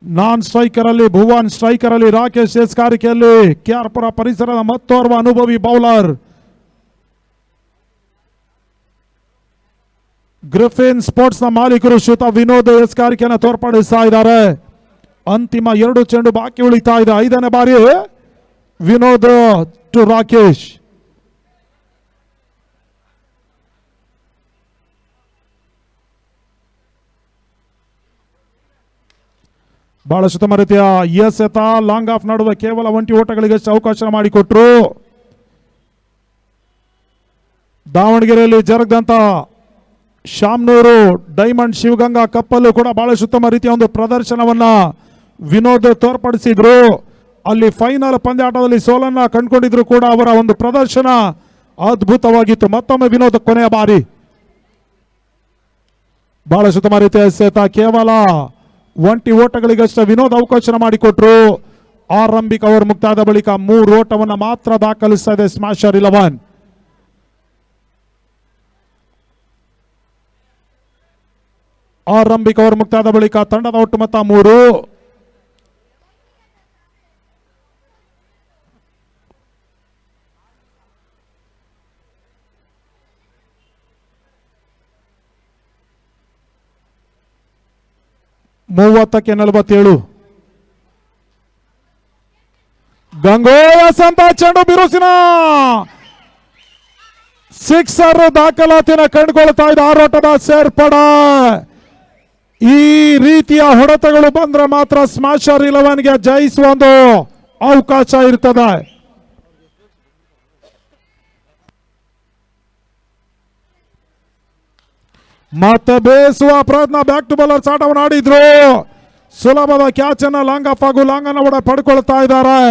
ನಾನ್ ಸ್ಟ್ರೈಕರ್ ಅಲ್ಲಿ ಭುವನ್, ಸ್ಟ್ರೈಕರ್ ಅಲ್ಲಿ ರಾಕೇಶ್, ಎಸ್ಕಾರಿಕೆಯಲ್ಲಿ KR ಪುರ ಪರಿಸರದ ಮತ್ತೋರ್ವ ಅನುಭವಿ ಬೌಲರ್. ಗ್ರಿಫಿನ್ ಸ್ಪೋರ್ಟ್ಸ್ ನ ಮಾಲೀಕರು ಶ್ವೇತಾ ವಿನೋದ್ ಎಸ್ಕಾರಿಕೆಯನ್ನು ತೋರ್ಪಡಿಸ್ತಾ ಇದ್ದಾರೆ. ಅಂತಿಮ 2 ಚೆಂಡು ಬಾಕಿ ಉಳಿತಾ ಇದೆ. 5ನೇ ಬಾರಿ ವಿನೋದ್ ಟು ರಾಕೇಶ್. ಬಹಳಷ್ಟು ಉತ್ತಮ ರೀತಿಯ ಎಸೆತ, ಲಾಂಗ್ ಆಫ್ ನಡುವೆ ಕೇವಲ 1 ಓಟಗಳಿಗೆ ಅವಕಾಶ ಮಾಡಿಕೊಟ್ರು. ದಾವಣಗೆರೆಯಲ್ಲಿ ಜರುಗದಂತ ಶಾಮ್ನೂರು ಡೈಮಂಡ್ ಶಿವಗಂಗಾ ಕಪ್ಪಲ್ಲೂ ಕೂಡ ಬಹಳಷ್ಟು ಉತ್ತಮ ರೀತಿಯ ಒಂದು ಪ್ರದರ್ಶನವನ್ನ ವಿನೋದ್ ತೋರ್ಪಡಿಸಿದ್ರು. ಅಲ್ಲಿ ಫೈನಲ್ ಪಂದ್ಯಾಟದಲ್ಲಿ ಸೋಲನ್ನ ಕಂಡುಕೊಂಡಿದ್ರು ಕೂಡ ಅವರ ಒಂದು ಪ್ರದರ್ಶನ ಅದ್ಭುತವಾಗಿತ್ತು. ಮತ್ತೊಮ್ಮೆ ವಿನೋದ್ ಕೊನೆಯ ಬಾರಿ ಬಹಳ ಉತ್ತಮ ರೀತಿಯ ಎಸೆತ, ಕೇವಲ 20 ಓಟಗಳಿಗಷ್ಟೇ ವಿನೋದ್ ಅವಕಾಶ ಮಾಡಿಕೊಟ್ರು. ಆರಂಭಿಕ ಓವರ್ ಮುಕ್ತಾಯದ ಬಳಿಕ 3 ಓಟವನ್ನು ಮಾತ್ರ ದಾಖಲಿಸ್ತಾ ಇದೆ ಸ್ಮ್ಯಾಶರ್ 11. ಆರಂಭಿಕ ಓವರ್ ಮುಕ್ತಾಯದ ಬಳಿಕ ತಂಡದ ಒಟ್ಟು ಮೊತ್ತ 3. ಮೂವತ್ತಕ್ಕೆ 47. ಗಂಗೋಯಸ್ ಅಂತ ಚೆಂಡು ಬಿರುಸಿನ ಸಿಕ್ಸರ್ ದಾಖಲಾತಿನ ಕಂಡುಕೊಳ್ತಾ ಇದೆ ಆರೋಟದ ಸೇರ್ಪಡ. ಈ ರೀತಿಯ ಹೊಡೆತಗಳು ಬಂದ್ರೆ ಮಾತ್ರ ಸ್ಮ್ಯಾಶರ್ 11ಗೆ ಜಯಿಸುವ ಒಂದು ಅವಕಾಶ ಇರ್ತದೆ. ಮತ್ತೆ ಬೇಸುವ ಪ್ರಯತ್ನ, ಬ್ಯಾಕ್ ಟು ಬೌಲರ್ಸ್ ಆಟವನ್ನು ಆಡಿದ್ರು. ಸುಲಭದ ಕ್ಯಾಚ್ ಅನ್ನ ಲಾಂಗ್ ಆಫ್ ಹಾಗೂ ಲಾಂಗ್ ಅನ್ನ ಕೂಡ ಪಡ್ಕೊಳ್ತಾ ಇದ್ದಾರೆ.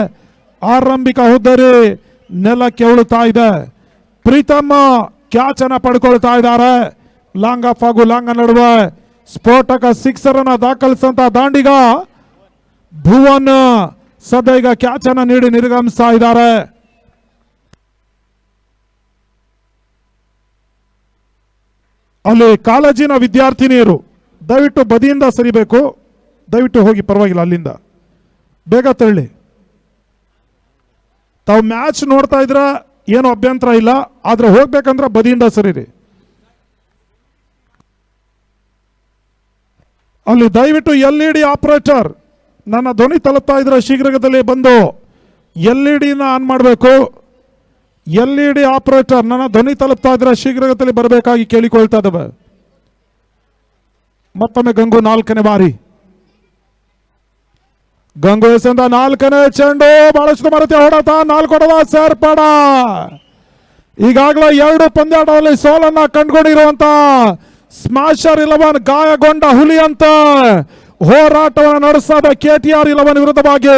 ಆರಂಭಿಕ ಹುದ್ದರಿ ನೆಲಕ್ಕೆ ಉಳುತ್ತಾ ಇದೆ. ಪ್ರೀತಮ್ ಕ್ಯಾಚ್ ಅನ್ನ ಪಡ್ಕೊಳ್ತಾ ಇದ್ದಾರೆ. ಲಾಂಗ್ ಆಫ್ ಹಾಗೂ ಲಾಂಗ್ ನಡುವೆ ಸ್ಫೋಟಕ ಸಿಕ್ಸರ್ ಅನ್ನ ದಾಖಲಿಸಂತ ದಾಂಡಿಗ ಭುವನ್ ಸದ್ಯ ಈಗ ಕ್ಯಾಚ್ ಅನ್ನ ನೀಡಿ ನಿರ್ಗಮಿಸ್ತಾ ಇದ್ದಾರೆ. ಅಲ್ಲಿ ಕಾಲೇಜಿನ ವಿದ್ಯಾರ್ಥಿನಿಯರು ದಯವಿಟ್ಟು ಬದಿಯಿಂದ ಸರಿಬೇಕು, ದಯವಿಟ್ಟು ಹೋಗಿ, ಪರವಾಗಿಲ್ಲ, ಅಲ್ಲಿಂದ ಬೇಗ ತೆರಳಿ. ತಾವು ಮ್ಯಾಚ್ ನೋಡ್ತಾ ಇದ್ರ ಏನು ಅಭ್ಯಂತರ ಇಲ್ಲ, ಆದ್ರೆ ಹೋಗ್ಬೇಕಂದ್ರೆ ಬದಿಯಿಂದ ಸರಿರಿ. ಅಲ್ಲಿ ದಯವಿಟ್ಟು LED ಆಪರೇಟರ್ ನನ್ನ ಧ್ವನಿ ತಲುಪ್ತಾ ಇದ್ರೆ ಶೀಘ್ರದಲ್ಲಿ ಬಂದು LED ಆನ್ ಮಾಡಬೇಕು. LED ಆಪರೇಟರ್ ನನ್ನ ಧ್ವನಿ ತಲುಪ್ತಾ ಇದ್ರೆ ಶೀಘ್ರಗತಿಯಲ್ಲಿ ಬರಬೇಕಾಗಿ ಕೇಳಿಕೊಳ್ತಾ ಇದ್ದಾವೆ. ಮತ್ತೊಮ್ಮೆ ಗಂಗು 4ನೇ ಬಾರಿ. ಗಂಗು ಎಸೆಯಿಂದ 4ನೇ ಚೆಂಡು, ಬಹಳಷ್ಟು ಮರತಿ ಹೊಡೆತ, 4 ಹೊಡೆದ ಸೇರ್ಪಡ. ಈಗಾಗಲೇ 2 ಪಂದ್ಯಾಟದಲ್ಲಿ ಸೋಲನ್ನ ಕಂಡುಕೊಂಡಿರುವಂತ ಸ್ಮ್ಯಾಶರ್ 11 ಗಾಯಗೊಂಡ ಹುಲಿ ಅಂತ ಹೋರಾಟವನ್ನು ನಡೆಸಿದ KTR 11 ವಿರುದ್ಧವಾಗಿ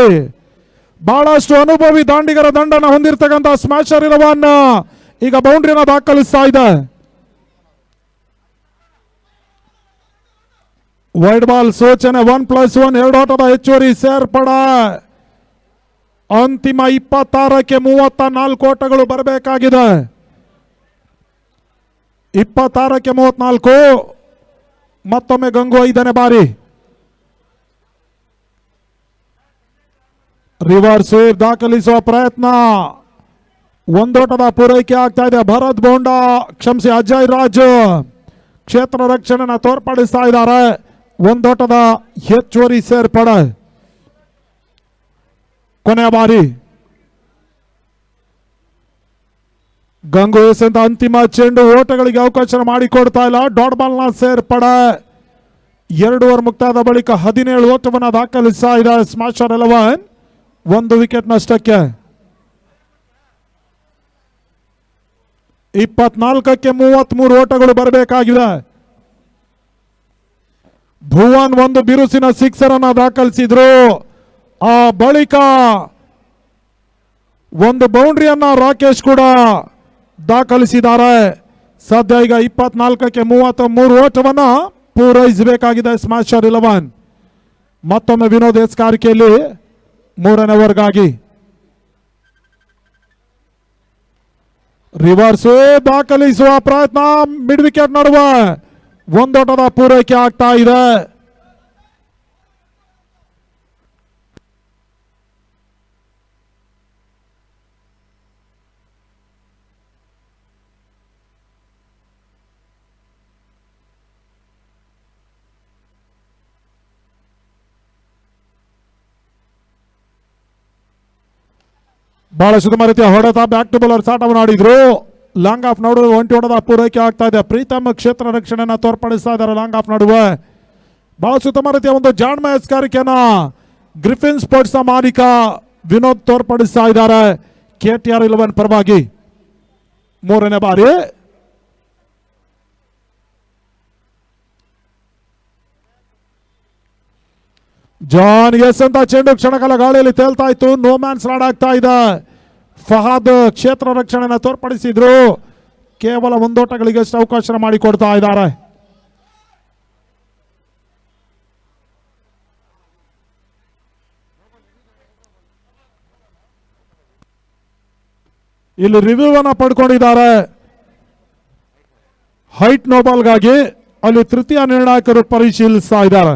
ಬಹಳಷ್ಟು ಅನುಭವಿ ದಾಂಡಿಗರ ದಂಡನ ಹೊಂದಿರತಕ್ಕಂಥ ಸ್ಮ್ಯಾಶರ್ 11 ಈಗ ಬೌಂಡ್ರಿನ ದಾಖಲಿಸ್ತಾ ಇದೆ. ವೈಡ್ ಬಾಲ್ ಸೂಚನೆ, 1+1 2 ಓಟದ ಹೆಚ್ಚುವರಿ ಸೇರ್ಪಡ. ಅಂತಿಮ 26ಕ್ಕೆ 34 ಓಟಗಳು ಬರಬೇಕಾಗಿದೆ. 26ಕ್ಕೆ 34. ಮತ್ತೊಮ್ಮೆ ಗಂಗು 5ನೇ ಬಾರಿ. ರಿವರ್ಸ್ ಸ್ವೀಪ್ ದಾಖಲಿಸುವ ಪ್ರಯತ್ನ, ಒಂದೋಟದ ಪೂರೈಕೆ ಆಗ್ತಾ ಇದೆ. ಭರತ್ ಬೋಂಡಾ, ಕ್ಷಮಿಸಿ, ಅಜಯ್ ರಾಜ್ ಕ್ಷೇತ್ರ ರಕ್ಷಣೆನ ತೋರ್ಪಡಿಸ್ತಾ ಇದ್ದಾರೆ. ಒಂದೋಟದ ಹೆಚ್ಚುವರಿ ಸೇರ್ಪಡೆ. ಕೊನೆಯ ಬಾರಿ ಗಂಗು ಎಸೆದ ಅಂತಿಮ ಚೆಂಡು, ಓಟಗಳಿಗೆ ಅವಕಾಶ ಮಾಡಿಕೊಡ್ತಾ ಇಲ್ಲ. ಡಾಟ್ ಬಾಲ್ ನ ಸೇರ್ಪಡೆ. 2 ಓವರ್ ಮುಕ್ತಾಯದ ಬಳಿಕ 17 ಓಟವನ್ನು ದಾಖಲಿಸ್ತಾ ಇದೆ ಸ್ಮ್ಯಾಶರ್ 11. 1 ವಿಕೆಟ್ ನಷ್ಟಕ್ಕೆ. 24ಕ್ಕೆ 33 ಓಟಗಳು ಬರಬೇಕಾಗಿದೆ. ಭುವನ್ ಒಂದು ಬಿರುಸಿನ ಸಿಕ್ಸರ್ ಅನ್ನ ದಾಖಲಿಸಿದ್ರು. ಆ ಬಳಿಕ ಒಂದು ಬೌಂಡ್ರಿಯನ್ನ ರಾಕೇಶ್ ಕೂಡ ದಾಖಲಿಸಿದ್ದಾರೆ. ಸದ್ಯ ಈಗ 24ಕ್ಕೆ 33 ಓಟವನ್ನ ಪೂರೈಸಬೇಕಾಗಿದೆ ಸ್ಮ್ಯಾಶರ್ 11. ಮತ್ತೊಮ್ಮೆ ವಿನೋದ್ ಎಸ್ಕಾರಿಕೆಯಲ್ಲಿ 3ನೇ ಓವರ್ಗಾಗಿ. ರಿವರ್ಸ್ ದಾಖಲಿಸುವ ಪ್ರಯತ್ನ, ಮಿಡ್ ವಿಕೆಟ್ ನಡುವೆ ಒಂದೋಟದ ಪೂರೈಕೆ ಆಗ್ತಾ ಇದೆ. ಬಹಳಷ್ಟು ರೀತಿಯ ಹೊಡೆತ, ಬ್ಯಾಕ್ ಟು ಬೌಲರ್ ಆಟವನ್ನು ಆಡಿದ್ರು. ಲಾಂಗ್ ಆಫ್ ನಡುವೆ 20 ಹೊಡೆದ ಪೂರೈಕೆ ಆಗ್ತಾ ಇದೆ. ಪ್ರೀತಮ್ ಕ್ಷೇತ್ರ ರಕ್ಷಣೆಯನ್ನು ತೋರ್ಪಡಿಸ್ತಾ ಇದ್ದಾರೆ ಲಾಂಗ್ ಆಫ್ ನಡುವೆ. ಬಹಳ ಉತ್ತಮ ರೀತಿಯ ಒಂದು ಜಾಣ್ಮೆ ಎಸ್ಕಾರಿಕೆಯನ್ನ ಗ್ರಿಫಿನ್ ಸ್ಪೋರ್ಟ್ಸ್ ನ ಮಾಲೀಕ ವಿನೋದ್ ತೋರ್ಪಡಿಸ್ತಾ ಇದ್ದಾರೆ KTR 11 ಪರವಾಗಿ. 3ನೇ ಬಾರಿ. ಜಾನ್ ಎಸ್ ಅಂತ ಚೆಂಡು ಕ್ಷಣಕಾಲ ಗಾಳಿಯಲ್ಲಿ ತೇಲ್ತಾ ಇತ್ತು. ನೋ ಮ್ಯಾನ್ಸ್ ಲ್ಯಾಂಡ್ ಆಗ್ತಾ ಇದೆ. ಫಹಾದ್ ಕ್ಷೇತ್ರ ರಕ್ಷಣೆಯನ್ನು ತೋರ್ಪಡಿಸಿದ್ರು. ಕೇವಲ ಒಂದೋಟಗಳಿಗಷ್ಟು ಅವಕಾಶ ಮಾಡಿಕೊಡ್ತಾ ಇದ್ದಾರೆ. ಇಲ್ಲಿ ರಿವ್ಯೂ ಅನ್ನ ಪಡ್ಕೊಂಡಿದ್ದಾರೆ ಹೈಟ್ ನೋಬಾಲ್ಗಾಗಿ. ಅಲ್ಲಿ ತೃತೀಯ ನಿರ್ಣಾಯಕರು ಪರಿಶೀಲಿಸ್ತಾ ಇದ್ದಾರೆ.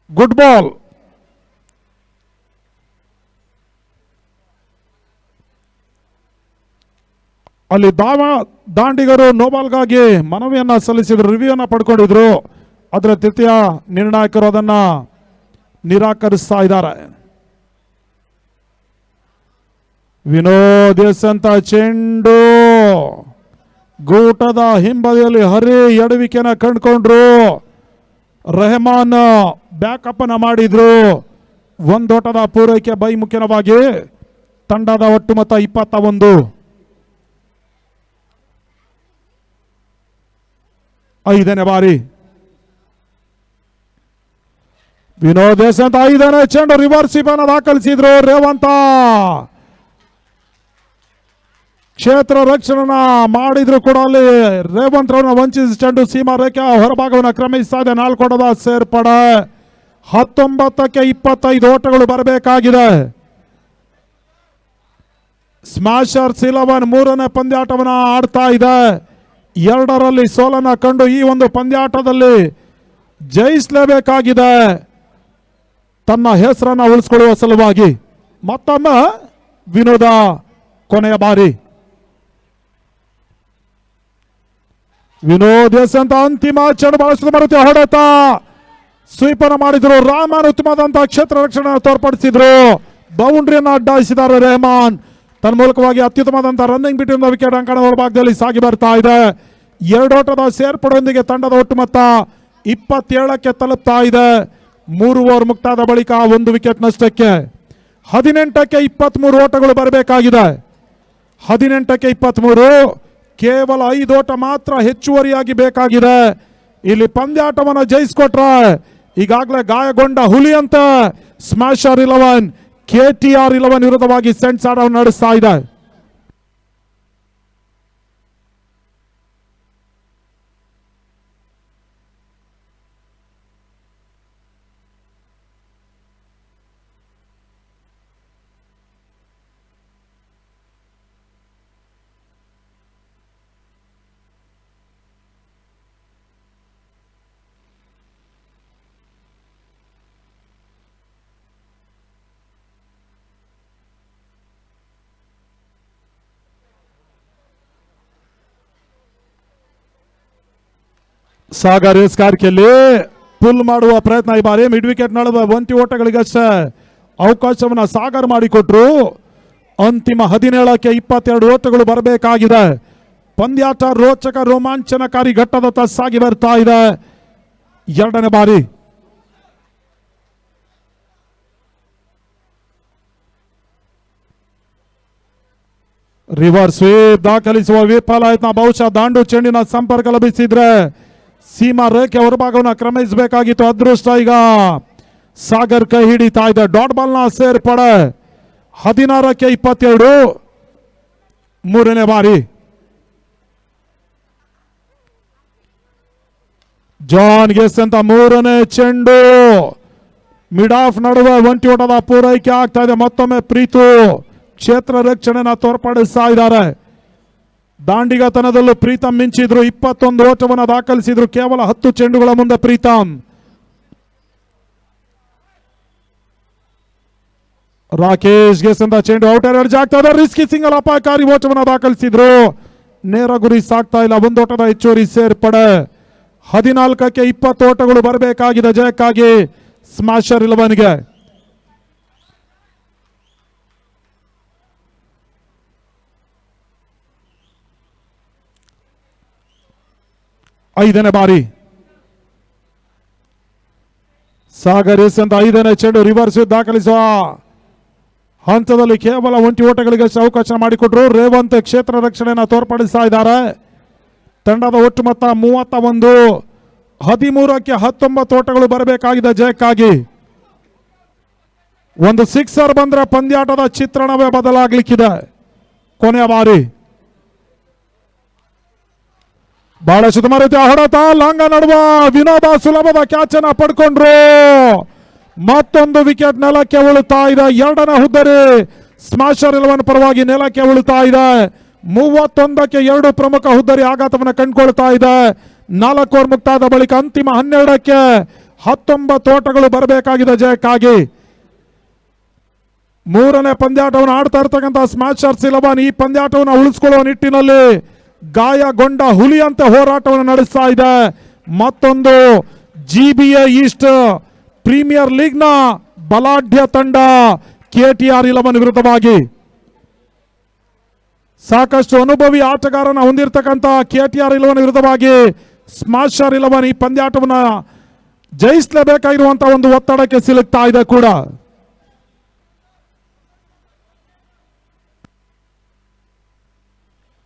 Good ball. ಅಲ್ಲಿ ದಾಂಡಿಗರು ನೋಬಾಲ್ಗಾಗಿ ಮನವಿಯನ್ನ ಸಲ್ಲಿಸಿದ್ರು, ರಿವ್ಯೂ ಅನ್ನ ಪಡ್ಕೊಂಡಿದ್ರು. ಅದರ ತೃತೀಯ ನಿರ್ಣಾಯಕರು ಅದನ್ನ ನಿರಾಕರಿಸ್ತಾ ಇದ್ದಾರೆ. ವಿನೋದ್ ಎಸ್ ಅಂತ ಚೆಂಡು ಗೂಟದ ಹಿಂಬದಿಯಲ್ಲಿ ಹರಿ ಎಡವಿಕೆನ ಕಂಡುಕೊಂಡ್ರು. ರೆಹಮಾನ್ ಬ್ಯಾಕಪ್ ಅನ್ನ ಮಾಡಿದ್ರು. ಒಂದೋಟದ ಪೂರೈಕೆ ಬೈ ಮುಖ್ಯವಾಗಿ ತಂಡದ ಒಟ್ಟು ಮೊತ್ತ 21. 5ನೇ ಬಾರಿ ವಿನೋದ್ ಎಸ್ ಅಂತ 5ನೇ ಚೆಂಡು ರಿವರ್ಸ್ ಅನ್ನ ದಾಖಲಿಸಿದ್ರು. ರೇವಂತ ಕ್ಷೇತ್ರ ರಕ್ಷಣೆನ ಮಾಡಿದ್ರು ಕೂಡ ಅಲ್ಲಿ ರೇವಂತ್ ರವರನ್ನ ವಂಚಿಸಿ ಚೆಂಡು ಸೀಮಾ ರೇಖೆ ಹೊರಭಾಗವನ್ನು ಕ್ರಮಿಸ್ತಾ ಇದೆ. 4 ಓಟದ ಸೇರ್ಪಡೆ. 19ಕ್ಕೆ 25 ಓಟಗಳು ಬರಬೇಕಾಗಿದೆ. ಸ್ಮ್ಯಾಶರ್ಸ್ 11 3ನೇ ಪಂದ್ಯಾಟವನ್ನು ಆಡ್ತಾ ಇದೆ. 2ರಲ್ಲಿ ಸೋಲನ್ನ ಕಂಡು ಈ ಒಂದು ಪಂದ್ಯಾಟದಲ್ಲಿ ಜಯಿಸಲೇಬೇಕಾಗಿದೆ ತನ್ನ ಹೆಸರನ್ನ ಉಳಿಸಿಕೊಳ್ಳುವ ಸಲುವಾಗಿ. ಮತ್ತೊಮ್ಮೆ ವಿನೋದ ಕೊನೆಯ ಬಾರಿ. ವಿನೋದ್ ಎಸ್ ಅಂತ ಅಂತಿಮ ಚೆಂಡು ಬಹಳಷ್ಟು ಬರುತ್ತೆ. ಹೊಡೆತ ಸ್ವೀಪನ ಮಾಡಿದ್ರು. ರಾಮನ್ ಉತ್ತಮವಾದಂತಹ ಕ್ಷೇತ್ರ ರಕ್ಷಣೆ ತೋರ್ಪಡಿಸಿದ್ರು. ಬೌಂಡ್ರಿಯನ್ನು ಅಡ್ಡಾಯಿಸಿದ್ದಾರೆ ರೆಹಮಾನ್. ತನ್ಮೂಲಕವಾಗಿ ಅತ್ಯುತ್ತಮವಾದಂತಹ ರನ್ನಿಂಗ್ ಬಿಟ್ಟಿಂದ ವಿಕೆಟ್ ಅಂಕಣ ಹೊರಭಾಗದಲ್ಲಿ ಸಾಗಿ ಬರ್ತಾ ಇದೆ. 2 ಓಟದ ಸೇರ್ಪಡೆಯೊಂದಿಗೆ ತಂಡದ ಒಟ್ಟು ಮೊತ್ತ 27ಕ್ಕೆ ತಲುಪ್ತಾ ಇದೆ. 3 ಓವರ್ ಮುಕ್ತಾದ ಬಳಿಕ 1 ವಿಕೆಟ್ ನಷ್ಟಕ್ಕೆ 18ಕ್ಕೆ 23 ಓಟಗಳು ಬರಬೇಕಾಗಿದೆ. 18ಕ್ಕೆ 23. ಕೇವಲ 5 ಓಟ ಮಾತ್ರ ಹೆಚ್ಚುವರಿಯಾಗಿ ಬೇಕಾಗಿದೆ. ಇಲ್ಲಿ ಪಂದ್ಯಾಟವನ್ನು ಜಯಿಸಿಕೊಟ್ರೆ ಈಗಾಗಲೇ ಗಾಯಗೊಂಡ ಹುಲಿ ಅಂತ ಸ್ಮ್ಯಾಶರ್ 11 KTR 11 ವಿರುದ್ಧವಾಗಿ ಸೆಂಟ್ಸ್ ಆಟವನ್ನು ನಡೆಸ್ತಾ ಇದೆ. ಸಾಗರ್ ಎಸ್ಕಾರ್ಕೆಯಲ್ಲಿ ಪುಲ್ ಮಾಡುವ ಪ್ರಯತ್ನ ಈ ಬಾರಿ ಮಿಡ್ ವಿಕೆಟ್ ನಡುವೆ 1 ಓಟಗಳಿಗಷ್ಟೇ ಅವಕಾಶವನ್ನು ಸಾಗರ್ ಮಾಡಿಕೊಟ್ರು. ಅಂತಿಮ 17ಕ್ಕೆ 22 ಓಟಗಳು ಬರಬೇಕಾಗಿದೆ. ಪಂದ್ಯಾಟ ರೋಚಕ ರೋಮಾಂಚನಕಾರಿ ಘಟ್ಟದತ್ತ ಸಾಗಿ ಬರ್ತಾ ಇದೆ. ಎರಡನೇ ಬಾರಿ ರಿವರ್ಸ್ ವೇವ್ ದಾಖಲಿಸುವ ವಿಫಲಾಯತ್ನ. ಬಹುಶಃ ದಾಂಡು ಚೆಂಡಿನ ಸಂಪರ್ಕ ಲಭಿಸಿದ್ರೆ ಸೀಮಾ ರೇಖೆ ಹೊರಭಾಗವನ್ನು ಕ್ರಮಿಸಬೇಕಾಗಿತ್ತು. ಅದೃಷ್ಟ ಈಗ ಸಾಗರ್ ಕೈ ಹಿಡಿತಾ ಇದೆ. ಡಾಟ್ ಬಾಲ್ ನ ಸೇರ್ಪಡೆ. 16ಕ್ಕೆ 22 ಮೂರನೇ ಬಾರಿ ಜಾನ್ ಗೆಸ್ ಅಂತ ಮೂರನೇ ಚೆಂಡು ಮಿಡ್ ಆಫ್ ನಡುವೆ ಒಂಟಿ ಓಟದ ಪೂರೈಕೆ ಆಗ್ತಾ ಇದೆ. ಮತ್ತೊಮ್ಮೆ ಪ್ರೀತು ಕ್ಷೇತ್ರ ರಕ್ಷಣೆನ ತೋರ್ಪಡಿಸ್ತಾ ಇದ್ದಾರೆ. ದಾಂಡಿಗತನದಲ್ಲೂ ಪ್ರೀತಂ ಮಿಂಚಿದ್ರು. 21 ಓಟವನ್ನು ದಾಖಲಿಸಿದ್ರು ಕೇವಲ 10 ಚೆಂಡುಗಳ ಮುಂದೆ ಪ್ರೀತಂ. ರಾಕೇಶ್ ಗೆಸಂತ ಚೆಂಡು ಔಟರ್ ಎಡ್ಜ್ ಆಗ್ತಾ ಇದೆ. ರಿಸ್ಕಿ ಸಿಂಗಲ್ ಅಪಾಯಕಾರಿ ಓಟವನ್ನು ದಾಖಲಿಸಿದ್ರು. ನೇರ ಗುರಿ ಸಾಕ್ತಾ ಇಲ್ಲ. ಒಂದು ಓಟದ ಹೆಚ್ಚುವರಿ ಸೇರ್ಪಡೆ. 14ಕ್ಕೆ 20 ಓಟಗಳು ಬರಬೇಕಾಗಿದೆ ಜಯಕ್ಕಾಗಿ ಸ್ಮ್ಯಾಶರ್ 11ಗೆ. ಐದನೇ ಬಾರಿ ಸಾಗರ್ ಎಸ್ ಅಂತ 5ನೇ ಚೆಂಡು ರಿವರ್ಸ್ ದಾಖಲಿಸುವ ಹಂತದಲ್ಲಿ ಕೇವಲ 20 ಓಟಗಳಿಗೆ ಅವಕಾಶ ಮಾಡಿಕೊಟ್ರು. ರೇವಂತ್ ಕ್ಷೇತ್ರ ರಕ್ಷಣೆಯನ್ನು ತೋರ್ಪಡಿಸ್ತಾ ಇದ್ದಾರೆ. ತಂಡದ ಒಟ್ಟು ಮೊತ್ತ 31. 13ಕ್ಕೆ 19 ಓಟಗಳು ಬರಬೇಕಾಗಿದೆ ಜಯಕ್ಕಾಗಿ. ಒಂದು ಸಿಕ್ಸರ್ ಬಂದ್ರೆ ಪಂದ್ಯಾಟದ ಚಿತ್ರಣವೇ ಬದಲಾಗಲಿಕ್ಕಿದೆ. ಕೊನೆಯ ಬಾರಿ ಬಹಳ ಸುತ್ತಮ ರೀತಿಯ ಹೊಡೆತ. ಲಾಂಗ ನಡುವ ವಿನೋದ ಸುಲಭದ ಕ್ಯಾಚ್ ಅನ್ನ ಪಡ್ಕೊಂಡ್ರು. ಮತ್ತೊಂದು ವಿಕೆಟ್ ನೆಲಕ್ಕೆ ಉಳುತ್ತಾ ಇದೆ. ಎರಡನೇ ಹುದ್ದರಿ ಸ್ಮ್ಯಾಶರ್ 11 ಪರವಾಗಿ ನೆಲಕ್ಕೆ ಉಳುತ್ತಾ ಇದೆ. 31ಕ್ಕೆ 2 ಪ್ರಮುಖ ಹುದ್ದರಿ ಆಘಾತವನ್ನು ಕಂಡುಕೊಳ್ತಾ ಇದೆ. 4 ಓವರ್ ಮುಕ್ತಾದ ಬಳಿಕ ಅಂತಿಮ 12ಕ್ಕೆ 19 ಓಟಗಳು ಬರಬೇಕಾಗಿದೆ ಜಯಕ್ಕಾಗಿ. ಮೂರನೇ ಪಂದ್ಯಾಟವನ್ನು ಆಡ್ತಾ ಇರ್ತಕ್ಕಂಥ ಸ್ಮ್ಯಾಶರ್ 11 ಈ ಪಂದ್ಯಾಟವನ್ನು ಉಳಿಸಿಕೊಳ್ಳುವ ನಿಟ್ಟಿನಲ್ಲಿ ಗಾಯಗೊಂಡ ಹುಲಿಯಂತೆ ಹೋರಾಟವನ್ನು ನಡೆಸ್ತಾ ಇದೆ. ಮತ್ತೊಂದು GBA ಈಸ್ಟ್ ಪ್ರೀಮಿಯರ್ ಲೀಗ್ ನ ಬಲಾಢ್ಯ ತಂಡ KTR 11 ವಿರುದ್ಧವಾಗಿ ಸಾಕಷ್ಟು ಅನುಭವಿ ಆಟಗಾರನ ಹೊಂದಿರತಕ್ಕಂಥ KTR 11 ವಿರುದ್ಧವಾಗಿ ಸ್ಮ್ಯಾಶರ್ 11 ಈ ಪಂದ್ಯಾಟವನ್ನು ಜಯಿಸಲೇಬೇಕಾಗಿರುವಂತಹ ಒಂದು ಒತ್ತಡಕ್ಕೆ ಸಿಲುಕ್ತಾ ಇದೆ ಕೂಡ.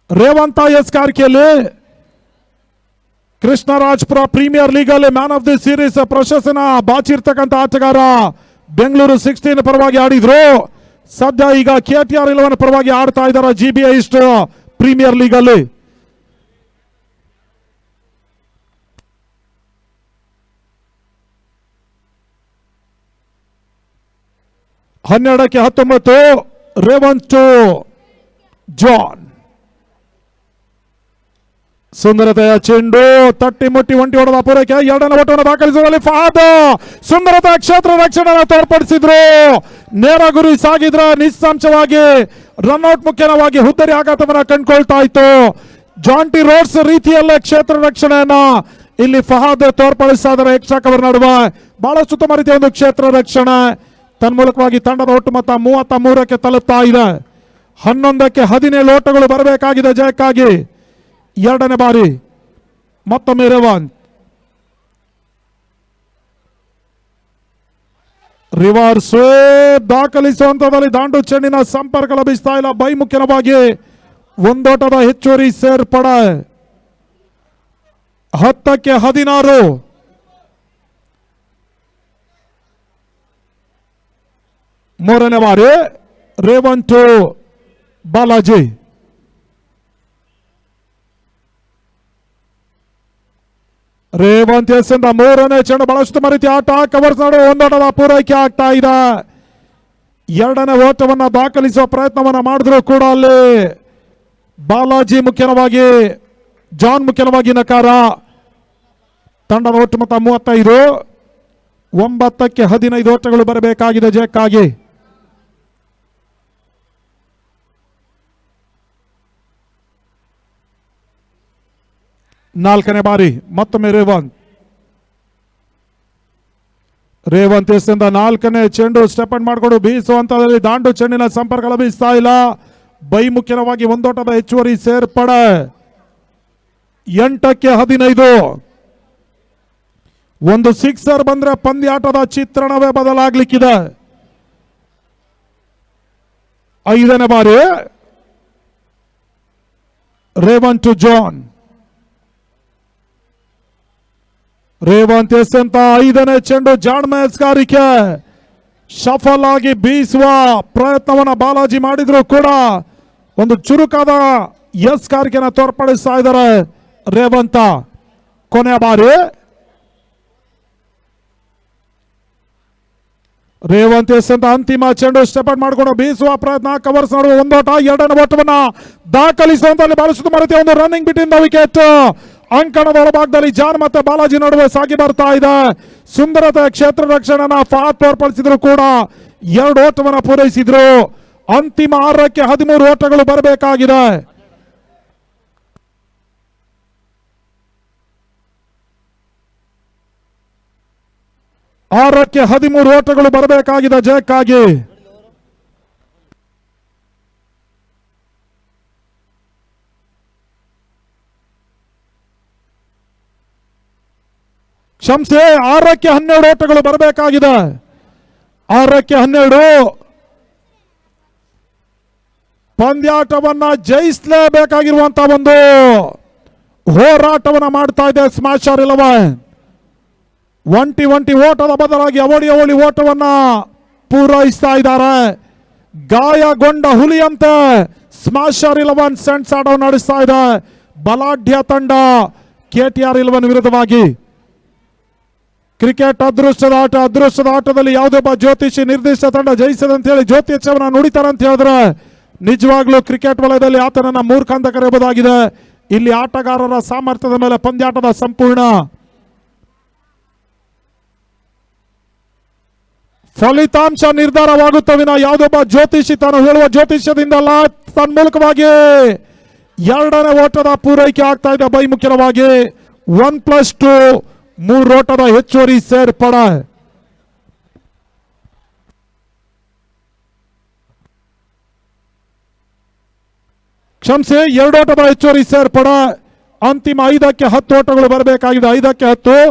ರೇವಂತ ಎಸ್ ಕಾರ್ಕಿಯಲ್ಲಿ ಕೃಷ್ಣರಾಜಪುರ ಪ್ರೀಮಿಯರ್ ಲೀಗ್ ಅಲ್ಲಿ ಮ್ಯಾನ್ ಆಫ್ ದಿ ಸೀರೀಸ್ ಪ್ರಶಸ್ತಿನ ಬಾಚಿರ್ತಕ್ಕಂಥ ಆಟಗಾರ. ಬೆಂಗಳೂರು 16 ಪರವಾಗಿ ಆಡಿದ್ರು. ಸದ್ಯ ಈಗ KTR 11 ಪರವಾಗಿ ಆಡ್ತಾ ಇದ್ದಾರೆ GBA ಈಸ್ಟ್ ಪ್ರೀಮಿಯರ್ ಲೀಗ್ ಅಲ್ಲಿ. ಹನ್ನೆರಡಕ್ಕೆ 19 ರೇವಂತ್ ಜಾನ್. ಸುಂದರತೆಯ ಚೆಂಡು ತಟ್ಟಿ ಮುಟ್ಟಿ ಒಂಟಿ ಹೊಡೆದ ಪೂರೈಕೆ. ಎರಡನೇ ಓಟವನ್ನು ದಾಖಲಿಸುವಲ್ಲಿ ಫಹದ್ ಸುಂದರತೆಯ ಕ್ಷೇತ್ರ ರಕ್ಷಣೆಯನ್ನು ತೋರ್ಪಡಿಸಿದ್ರು. ನೇರ ಗುರಿ ಸಾಗಿದ್ರ ನಿಸ್ಸಂಶಯವಾಗಿ ರನ್ಔಟ್ ಮುಖ್ಯವಾಗಿ ಹುದ್ದರಿ ಆಘಾತವನ್ನು ಕಂಡುಕೊಳ್ತಾ ಇತ್ತು. ಜಾಂಟಿ ರೋಡ್ಸ್ ರೀತಿಯಲ್ಲೇ ಕ್ಷೇತ್ರ ರಕ್ಷಣೆಯನ್ನ ಇಲ್ಲಿ ಫಹದ್ ತೋರ್ಪಡಿಸ್ತಾ ಇದ್ದಾರೆ. ಎಕ್ಸ್ಟ್ರಾ ಕವರ್ ನಡುವೆ ಬಹಳಷ್ಟು ಉತ್ತಮ ರೀತಿಯ ಒಂದು ಕ್ಷೇತ್ರ ರಕ್ಷಣೆ. ತನ್ಮೂಲಕವಾಗಿ ತಂಡದ ಒಟ್ಟು ಮೊತ್ತ 33ಕ್ಕೆ ತಲುಪ್ತಾ ಇದೆ. 11ಕ್ಕೆ 17 ಓಟಗಳು ಬರಬೇಕಾಗಿದೆ ಜಯಕ್ಕಾಗಿ. ಎರಡನೇ ಬಾರಿ ಮತ್ತೊಮ್ಮೆ ರೇವಂತ್ ರಿವರ್ಸ್ ದಾಖಲಿಸುವಂತದಲ್ಲಿ ದಾಂಡು ಚೆಂಡಿನ ಸಂಪರ್ಕ ಲಭಿಸ್ತಾ ಇಲ್ಲ. ಮುಖ್ಯವಾಗಿ ಒಂದೋಟದ ಹೆಚ್ಚುವರಿ ಸೇರ್ಪಡೆ. 10ಕ್ಕೆ 16 ಮೂರನೇ ಬಾರಿ ರೇವಂತ್ ಬಾಲಾಜಿ. ರೇವಂತ್ ಎಸ್ ಅಂತ ಮೂರನೇ ಚೆಂಡು ಬಹಳಷ್ಟು ರೀತಿ ಆಟ ಕವರ್ಸ್ ನಡುವೆ ಒಂದೋಟದ ಪೂರೈಕೆ ಆಗ್ತಾ ಇದೆ. ಎರಡನೇ ಓಟವನ್ನ ದಾಖಲಿಸುವ ಪ್ರಯತ್ನವನ್ನ ಮಾಡಿದ್ರು ಕೂಡ ಅಲ್ಲಿ ಬಾಲಾಜಿ ಮುಖ್ಯವಾಗಿ ಜಾನ್ ಮುಖ್ಯವಾಗಿ ನಕಾರ. ತಂಡದ ಒಟ್ಟು ಮೊತ್ತ 35. 9ಕ್ಕೆ 15 ಓಟಗಳು ಬರಬೇಕಾಗಿದೆ ಜಯಕ್ಕಾಗಿ. ನಾಲ್ಕನೇ ಬಾರಿ ಮತ್ತೊಮ್ಮೆ ರೇವಂತ್ ಎಸ್ನಿಂದ 4ನೇ ಚೆಂಡು ಸ್ಟೆಪ್ ಅನ್ ಮಾಡಿಕೊಂಡು ಬೀಸುವಂತದಲ್ಲಿ ದಾಂಡು ಚೆಂಡಿನ ಸಂಪರ್ಕ ಲಭಿಸ್ತಾ ಇಲ್ಲ. ಬೈಮುಖ್ಯವಾಗಿ ಒಂದೋಟದ ಹೆಚ್ಚುವರಿ ಸೇರ್ಪಡೆ. 8ಕ್ಕೆ 15. ಒಂದು ಸಿಕ್ಸರ್ ಬಂದ್ರೆ ಪಂದ್ಯಾಟದ ಚಿತ್ರಣವೇ ಬದಲಾಗ್ಲಿಕ್ಕಿದೆ. 5ನೇ ಬಾರಿ ರೇವಂತ್ ಟು ಜಾನ್. ರೇವಂತ್ ಎಸ್ ಅಂತ 5ನೇ ಚೆಂಡು ಜಾಣ್ಮೇಸ್ಗಾರಿಕೆ. ಶಫಲ್ ಆಗಿ ಬೀಸುವ ಪ್ರಯತ್ನವನ್ನ ಬಾಲಾಜಿ ಮಾಡಿದ್ರು ಕೂಡ ಒಂದು ಚುರುಕಾದ ಎಸ್ಗಾರಿಕೆನ ತೋರ್ಪಡಿಸ್ತಾ ಇದ್ದಾರೆ ರೇವಂತ. ಕೊನೆಯ ಬಾರಿ ರೇವಂತ್ ಎಸ್ ಅಂತ ಅಂತಿಮ ಚೆಂಡು ಸ್ಟೆಪ್ ಔಟ್ ಮಾಡಿಕೊಂಡು ಬೀಸುವ ಪ್ರಯತ್ನ. ಕವರ್ಸ್ ಮಾಡುವ ಒಂದೋಟ, 2ನೇ ಓಟವನ್ನ ದಾಖಲಿಸುವಂತಲ್ಲಿ ಬಹಳ ಸುತ್ತಮುತ್ತ ಒಂದು ರನ್ನಿಂಗ್ ಬಿಟ್ಟಿಂದ ವಿಕೆಟ್. ಅಂಕಣದ ಒಳಭಾಗದಲ್ಲಿ ಜಾನ್ ಮತ್ತೆ ಬಾಲಾಜಿ ನಡುವೆ ಸಾಗಿ ಬರ್ತಾ ಇದೆ. ಸುಂದರತೆ ಕ್ಷೇತ್ರ ರಕ್ಷಣೆನ ಫಾತ್ ತೋರ್ಪಡಿಸಿದ್ರು ಕೂಡ 2 ಓಟವನ್ನ ಪೂರೈಸಿದ್ರು. ಅಂತಿಮ 6ಕ್ಕೆ 13 ಓಟಗಳು ಬರಬೇಕಾಗಿದೆ. ಆರಕ್ಕೆ 13 ಓಟಗಳು ಬರಬೇಕಾಗಿದೆ ಜಯಕ್ಕಾಗಿ. ಕ್ಷಮಿಸಿ, 6ಕ್ಕೆ 12 ಓಟಗಳು ಬರಬೇಕಾಗಿದೆ. 6ಕ್ಕೆ 12. ಪಂದ್ಯಾಟವನ್ನ ಜಯಿಸಲೇಬೇಕಾಗಿರುವಂತಹ ಒಂದು ಹೋರಾಟವನ್ನ ಮಾಡ್ತಾ ಇದೆ ಸ್ಮ್ಯಾಶರ್ 11. ಒಂಟಿ ಓಟದ ಬದಲಾಗಿ ಅವಳಿ ಓಟವನ್ನ ಪೂರೈಸ್ತಾ ಇದ್ದಾರೆ. ಗಾಯಗೊಂಡ ಹುಲಿಯಂತೆ ಸ್ಮ್ಯಾಶರ್ 11 ಸೆಂಟ್ಸ್ ಆಟ ನಡೆಸ್ತಾ ಇದೆ. ಬಲಾಢ್ಯ ತಂಡ KTR 11 ವಿರುದ್ಧವಾಗಿ. ಕ್ರಿಕೆಟ್ ಅದೃಷ್ಟದ ಆಟ. ಅದೃಷ್ಟದ ಆಟದಲ್ಲಿ ಯಾವುದೊಬ್ಬ ಜ್ಯೋತಿಷಿ ನಿರ್ದಿಷ್ಟ ತಂಡ ಜಯಿಸದಂತ ಹೇಳಿ ಜ್ಯೋತಿಷ್ಯವನ್ನ ನುಡಿತಾರೆ ಅಂತ ಹೇಳಿದ್ರೆ ನಿಜವಾಗ್ಲೂ ಕ್ರಿಕೆಟ್ ವಲಯದಲ್ಲಿ ಆತನನ್ನ ಮೂರ್ಖ ಅಂತ ಕರೆಯಬಹುದಾಗಿದೆ. ಇಲ್ಲಿ ಆಟಗಾರರ ಸಾಮರ್ಥ್ಯದ ಮೇಲೆ ಪಂದ್ಯಾಟದ ಸಂಪೂರ್ಣ ಫಲಿತಾಂಶ ನಿರ್ಧಾರವಾಗುತ್ತ ವಿನ ಯಾವುದೊಬ್ಬ ಜ್ಯೋತಿಷಿ ತಾನು ಹೇಳುವ ಜ್ಯೋತಿಷ್ಯದಿಂದಲ್ಲ, ತನ್ಮೂಲಕವಾಗಿ 2ನೇ ಓಟದ ಪೂರೈಕೆ ಆಗ್ತಾ ಇದೆ. ಬೈಮುಖ್ಯವಾಗಿ 1+2 3 ಓಟದ ಹೆಚ್ಚುವರಿ ಸೇರ್ಪಡೆ. ಕ್ಷಮಿಸಿ, 2 ಓಟದ ಹೆಚ್ಚುವರಿ ಸೇರ್ಪಡೆ. ಅಂತಿಮ 5ಕ್ಕೆ 10 ಓಟಗಳು ಬರಬೇಕಾಗಿದೆ. 5ಕ್ಕೆ 10.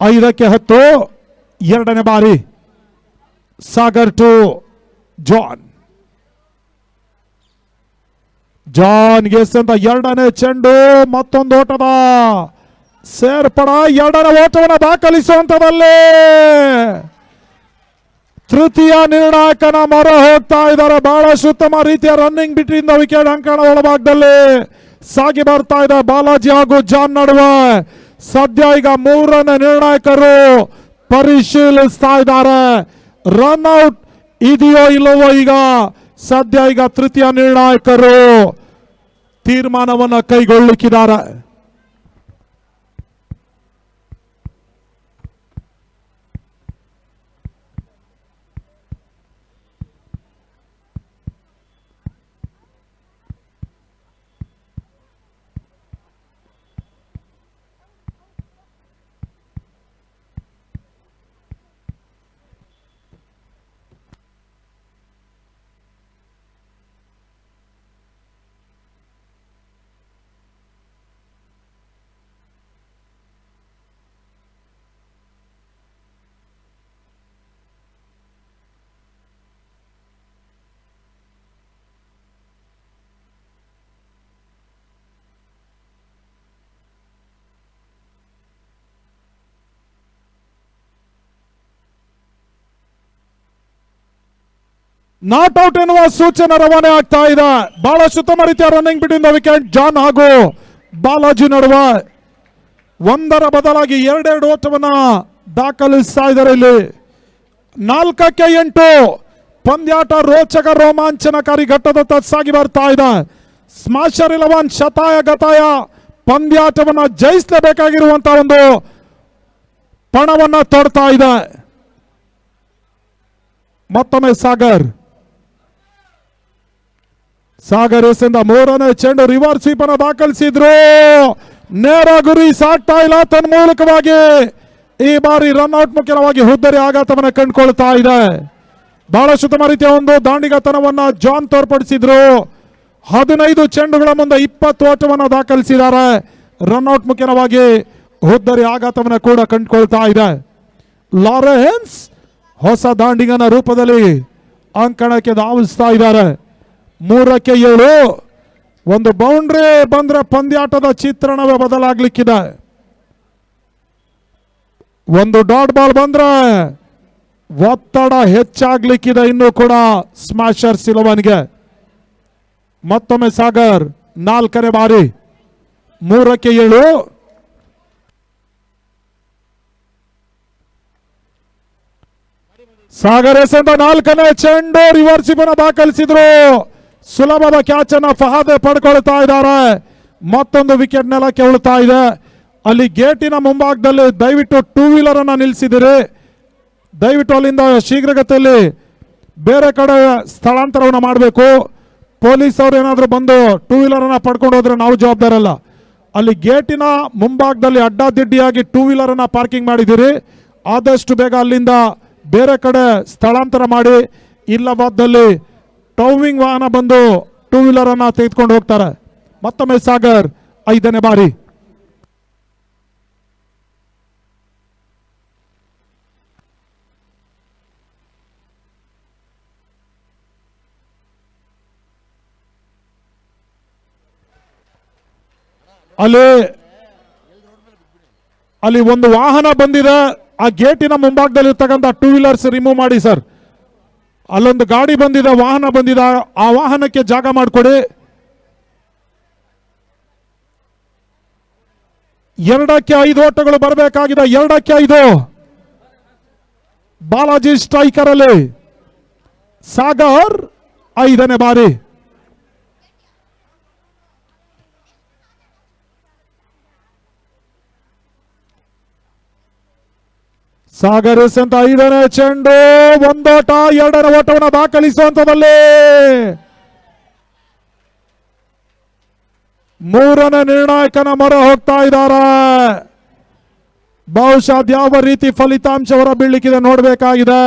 ಐದಕ್ಕೆ 10. 2ನೇ ಬಾರಿ ಸಾಗರ್ ಟು ಜಾನ್. ಜಾನ್ ಗೆಸ್ ಅಂತ 2ನೇ ಚೆಂಡು ಮತ್ತೊಂದು ಓಟದ ಸೇರ್ಪಡ. 2ನೇ ಓಟವನ್ನು ದಾಖಲಿಸುವಂತದಲ್ಲಿ ತೃತೀಯ ನಿರ್ಣಾಯಕನ ಮೊರೆ ಹೋಗ್ತಾ ಇದ್ದಾರೆ. ಬಹಳಷ್ಟು ಉತ್ತಮ ರೀತಿಯ ರನ್ನಿಂಗ್ ಬಿಟ್ಟಿಂದ ವಿಕೆಟ್ ಅಂಕಣದ ಒಳಭಾಗದಲ್ಲಿ ಸಾಗಿ ಬರ್ತಾ ಇದೆ ಬಾಲಾಜಿ ಹಾಗೂ ಜಾನ್ ನಡುವೆ. ಸದ್ಯ ಈಗ 3ನೇ ನಿರ್ಣಾಯಕರು ಪರಿಶೀಲಿಸ್ತಾ ಇದ್ದಾರೆ. ರನ್ಔಟ್ ಇದೆಯೋ ಇಲ್ಲವೋ. ಈಗ ಸದ್ಯ ಈಗ ತೃತೀಯ ನಿರ್ಣಾಯಕರು ತೀರ್ಮಾನವನ್ನ ಕೈಗೊಳ್ಳಲಿಕ್ಕಿದ್ದಾರೆ. ನಾಟ್ ಔಟ್ ಎನ್ನುವ ಸೂಚನೆ ರವಾನೆ ಆಗ್ತಾ ಇದೆ. ಬಹಳಷ್ಟು ಉತ್ತಮ ರೀತಿಯ ರನ್ನಿಂಗ್ ಬಿಟ್ಟಿಂದ ವಿಕೆಟ್ ಜಾನ್ ಹಾಗೂ ಬಾಲಾಜಿ ನಡುವೆ. 1ರ ಬದಲಾಗಿ 2 ಓಟವನ್ನ ದಾಖಲಿಸ್ತಾ ಇದ್ದಾರೆ. ಇಲ್ಲಿ 4ಕ್ಕೆ 8 ಪಂದ್ಯಾಟ ರೋಚಕ ರೋಮಾಂಚನಕಾರಿ ಘಟ್ಟದತ್ತ ಸಾಗಿ ಬರ್ತಾ ಇದೆ. ಸ್ಮ್ಯಾಶರ್ 11 ಶತಾಯ ಗತಾಯ ಪಂದ್ಯಾಟವನ್ನ ಜಯಿಸಲೇಬೇಕಾಗಿರುವಂತಹ ಒಂದು ಪಣವನ್ನ ತೊಡ್ತಾ ಇದೆ. ಮತ್ತೊಮ್ಮೆ ಸಾಗರ್ ಸಾಗರ್ ಎಸೆಯಿಂದ ಮೂರನೇ ಚೆಂಡು ರಿವರ್ಸ್ ಸ್ವೀಪ್ ಅನ್ನು ದಾಖಲಿಸಿದ್ರು. ನೇರ ಗುರಿ ಸಾಕ್ತಾ ಇಲ್ಲ. ತನ್ಮೂಲಕವಾಗಿ ಈ ಬಾರಿ ರನ್ಔಟ್ ಮುಖ್ಯವಾಗಿ ಹುದ್ದರಿ ಆಘಾತವನ್ನು ಕಂಡುಕೊಳ್ತಾ ಇದೆ. ಬಹಳಷ್ಟು ಉತ್ತಮ ರೀತಿಯ ಒಂದು ದಾಂಡಿಗತನವನ್ನ ಜಾನ್ ತೋರ್ಪಡಿಸಿದ್ರು. 15 ಚೆಂಡುಗಳ ಮುಂದೆ 20 ಓಟವನ್ನು ದಾಖಲಿಸಿದ್ದಾರೆ. ರನ್ಔಟ್ ಮುಖ್ಯವಾಗಿ ಹುದ್ದರಿ ಆಘಾತವನ್ನು ಕೂಡ ಕಂಡುಕೊಳ್ತಾ ಇದೆ. ಲಾರೆನ್ಸ್ ಹೊಸ ದಾಂಡಿಗನ ರೂಪದಲ್ಲಿ ಅಂಕಣಕ್ಕೆ ಧಾವಿಸ್ತಾ ಇದ್ದಾರೆ. 3-7 ಒಂದು ಬೌಂಡ್ರಿ ಬಂದ್ರೆ ಪಂದ್ಯಾಟದ ಚಿತ್ರಣವೇ ಬದಲಾಗ್ಲಿಕ್ಕಿದೆ. ಒಂದು ಡಾಟ್ ಬಾಲ್ ಬಂದ್ರೆ ಒತ್ತಡ ಹೆಚ್ಚಾಗ್ಲಿಕ್ಕಿದೆ. ಇನ್ನು ಕೂಡ ಸ್ಮ್ಯಾಶರ್ಸ್ 11ಗೆ. ಮತ್ತೊಮ್ಮೆ ಸಾಗರ್ 4ನೇ ಬಾರಿ 3-7. ಸಾಗರ್ ಎಸೆದ 4ನೇ ಚೆಂಡು ರಿವರ್ಸ್ ಅನ್ನು ದಾಖಲಿಸಿದ್ರು. ಸುಲಭದ ಕ್ಯಾಚ್ ಅನ್ನ ಫಹಾದ್ ಪಡ್ಕೊಳ್ತಾ ಇದ್ದಾರೆ. ಮತ್ತೊಂದು ವಿಕೆಟ್ ನೆಲಕ್ಕೆ ಉಳ್ತಾ ಇದೆ. ಅಲ್ಲಿ ಗೇಟಿನ ಮುಂಭಾಗದಲ್ಲಿ ದಯವಿಟ್ಟು 2 ವೀಲರ್ ಅನ್ನ ನಿಲ್ಲಿಸಿದಿರಿ. ದಯವಿಟ್ಟು ಅಲ್ಲಿಂದ ಶೀಘ್ರಗತಿಯಲ್ಲಿ ಬೇರೆ ಕಡೆ ಸ್ಥಳಾಂತರವನ್ನು ಮಾಡಬೇಕು. ಪೊಲೀಸ್ ಅವರು ಏನಾದರೂ ಬಂದು 2 ವೀಲರ್ ಅನ್ನ ಪಡ್ಕೊಂಡು ಹೋದ್ರೆ ನಾವು ಜವಾಬ್ದಾರಲ್ಲ. ಅಲ್ಲಿ ಗೇಟಿನ ಮುಂಭಾಗದಲ್ಲಿ ಅಡ್ಡಾದಿಡ್ಡಿಯಾಗಿ 2 ವೀಲರ್ ಅನ್ನ ಪಾರ್ಕಿಂಗ್ ಮಾಡಿದಿರಿ. ಆದಷ್ಟು ಬೇಗ ಅಲ್ಲಿಂದ ಬೇರೆ ಕಡೆ ಸ್ಥಳಾಂತರ ಮಾಡಿ. ಇಲ್ಲವಾದಲ್ಲಿ ಟೌವಿಂಗ್ ವಾಹನ ಬಂದು 2 ವೀಲರ್ ಅನ್ನ ತೆಗೆದುಕೊಂಡು ಹೋಗ್ತಾರೆ. ಮತ್ತೊಮ್ಮೆ ಸಾಗರ್ 5ನೇ ಬಾರಿ. ಅಲ್ಲಿ ಒಂದು ವಾಹನ ಬಂದಿದೆ. ಆ ಗೇಟಿನ ಮುಂಭಾಗದಲ್ಲಿ ಇರ್ತಕ್ಕಂಥ 2 ವೀಲರ್ಸ್ ರಿಮೂವ್ ಮಾಡಿ ಸರ್. ಅಲ್ಲೊಂದು ಗಾಡಿ ಬಂದಿದೆ, ವಾಹನ ಬಂದಿದೆ. ಆ ವಾಹನಕ್ಕೆ ಜಾಗ ಮಾಡಿಕೊಡಿ. 2-5 ಓಟಗಳು ಬರಬೇಕಾಗಿದೆ. 2-5 ಬಾಲಾಜಿ ಸ್ಟ್ರೈಕರ್ ಅಲ್ಲಿ. ಸಾಗರ್ 5ನೇ ಬಾರಿ. ಸಾಗರ್ ಎಸೆದ 5ನೇ ಚೆಂಡು ಒಂದೋಟ 2ನೇ ಓಟವನ್ನು ದಾಖಲಿಸುವಂತದಲ್ಲಿ 3ನೇ ನಿರ್ಣಾಯಕನ ಮೊರೆ ಹೋಗ್ತಾ ಇದ್ದಾರೆ. ಬಹುಶಃ ಯಾವ ರೀತಿ ಫಲಿತಾಂಶ ಹೊರ ಬೀಳಲಿಕ್ಕಿದೆ ನೋಡಬೇಕಾಗಿದೆ.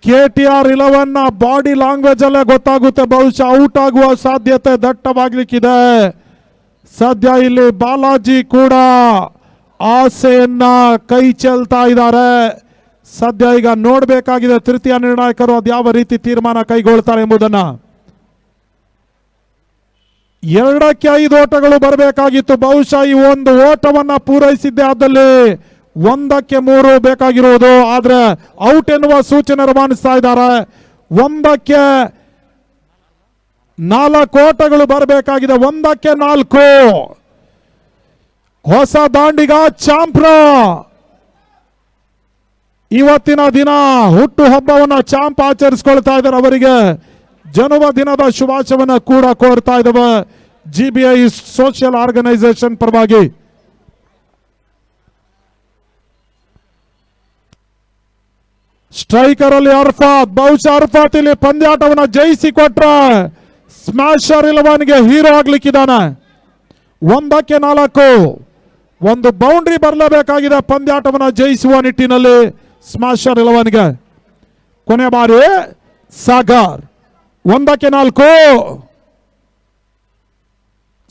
KTR 11 ಬಾಡಿ ಲ್ಯಾಂಗ್ವೇಜ್ ಅಲ್ಲೇ ಗೊತ್ತಾಗುತ್ತೆ. ಬಹುಶಃ ಔಟ್ ಆಗುವ ಸಾಧ್ಯತೆ ದಟ್ಟವಾಗ್ಲಿಕ್ಕಿದೆ. ಸದ್ಯ ಇಲ್ಲಿ ಬಾಲಾಜಿ ಕೂಡ ಆಸೆಯನ್ನ ಕೈ ಚೆಲ್ತಾ ಇದ್ದಾರೆ. ಸದ್ಯ ಈಗ ನೋಡಬೇಕಾಗಿದೆ ತೃತೀಯ ನಿರ್ಣಾಯಕರು ಅದ್ಯಾವ ರೀತಿ ತೀರ್ಮಾನ ಕೈಗೊಳ್ತಾರೆ ಎಂಬುದನ್ನ. 2-5 ಓಟಗಳು ಬರಬೇಕಾಗಿತ್ತು. ಬಹುಶಃ ಈ ಒಂದು ಓಟವನ್ನ ಪೂರೈಸಿದ್ದೆ ಆದಲ್ಲಿ 1-3 ಬೇಕಾಗಿರುವುದು. ಆದ್ರೆ ಔಟ್ ಎನ್ನುವ ಸೂಚನೆ ರವಾನಿಸ್ತಾ ಇದ್ದಾರೆ. 1-4 ಓಟಗಳು ಬರಬೇಕಾಗಿದೆ. 1-4 ಹೊಸ ದಾಂಡಿಗ ಚಾಂಪ್ರ ಇವತ್ತಿನ ದಿನ ಹುಟ್ಟು ಹಬ್ಬವನ್ನ ಚಾಂಪ್ ಆಚರಿಸಿಕೊಳ್ತಾ ಇದ್ದಾರೆ. ಅವರಿಗೆ ಜನ್ಮ ದಿನದ ಶುಭಾಶಯವನ್ನ ಕೂಡ ಕೋರ್ತಾ ಇದ್ದಾವೆ GBI ಸೋಷಿಯಲ್ ಆರ್ಗನೈಸೇಷನ್ ಪರವಾಗಿ. ಸ್ಟ್ರೈಕರ್ ಅಲ್ಲಿ ಅರ್ಫಾತ್. ಬಹುಶಃ ಅರ್ಫಾತ್ ಇಲ್ಲಿ ಪಂದ್ಯಾಟವನ್ನ ಜಯಿಸಿ ಕೊಟ್ರೆ ಸ್ಮ್ಯಾಶರ್ 11ಗೆ ಹೀರೋ ಆಗ್ಲಿಕ್ಕಿದ್ದಾನೆ. 1-4 ಒಂದು ಬೌಂಡ್ರಿ ಬರಲೇಬೇಕಾಗಿದೆ ಪಂದ್ಯಾಟವನ್ನು ಜಯಿಸುವ ನಿಟ್ಟಿನಲ್ಲಿ ಸ್ಮ್ಯಾಶರ್ 11ಗೆ. ಕೊನೆ ಬಾರಿ ಸಾಗರ್ 1-4.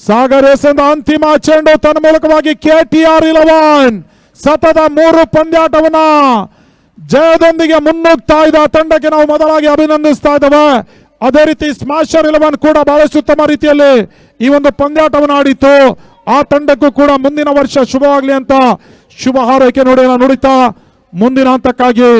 ಸಾಗರ್ ಎಸೆದ ಅಂತಿಮ ಚೆಂಡು ತನ್ಮೂಲಕವಾಗಿ KTR 11 ಸತತ 3 ಪಂದ್ಯಾಟವನ್ನ ಜಯದೊಂದಿಗೆ ಮುನ್ನುಗ್ತಾ ಇದ್ದ ತಂಡಕ್ಕೆ ನಾವು ಮೊದಲಾಗಿ ಅಭಿನಂದಿಸ್ತಾ ಇದ್ದೇವೆ. ಅದೇ ರೀತಿ ಸ್ಮ್ಯಾಶರ್ 11 ಕೂಡ ಬಹಳಷ್ಟು ಉತ್ತಮ ರೀತಿಯಲ್ಲಿ ಈ ಒಂದು ಪಂದ್ಯಾಟವನ್ನು ಆಡಿತ್ತು. ಆ ತಂಡಕ್ಕೂ ಕೂಡ ಮುಂದಿನ ವರ್ಷ ಶುಭವಾಗಲಿ ಅಂತ ಶುಭ ಹಾರೈಕೆ ನುಡಿತಾ ಮುಂದಿನ ಹಂತಕ್ಕಾಗಿ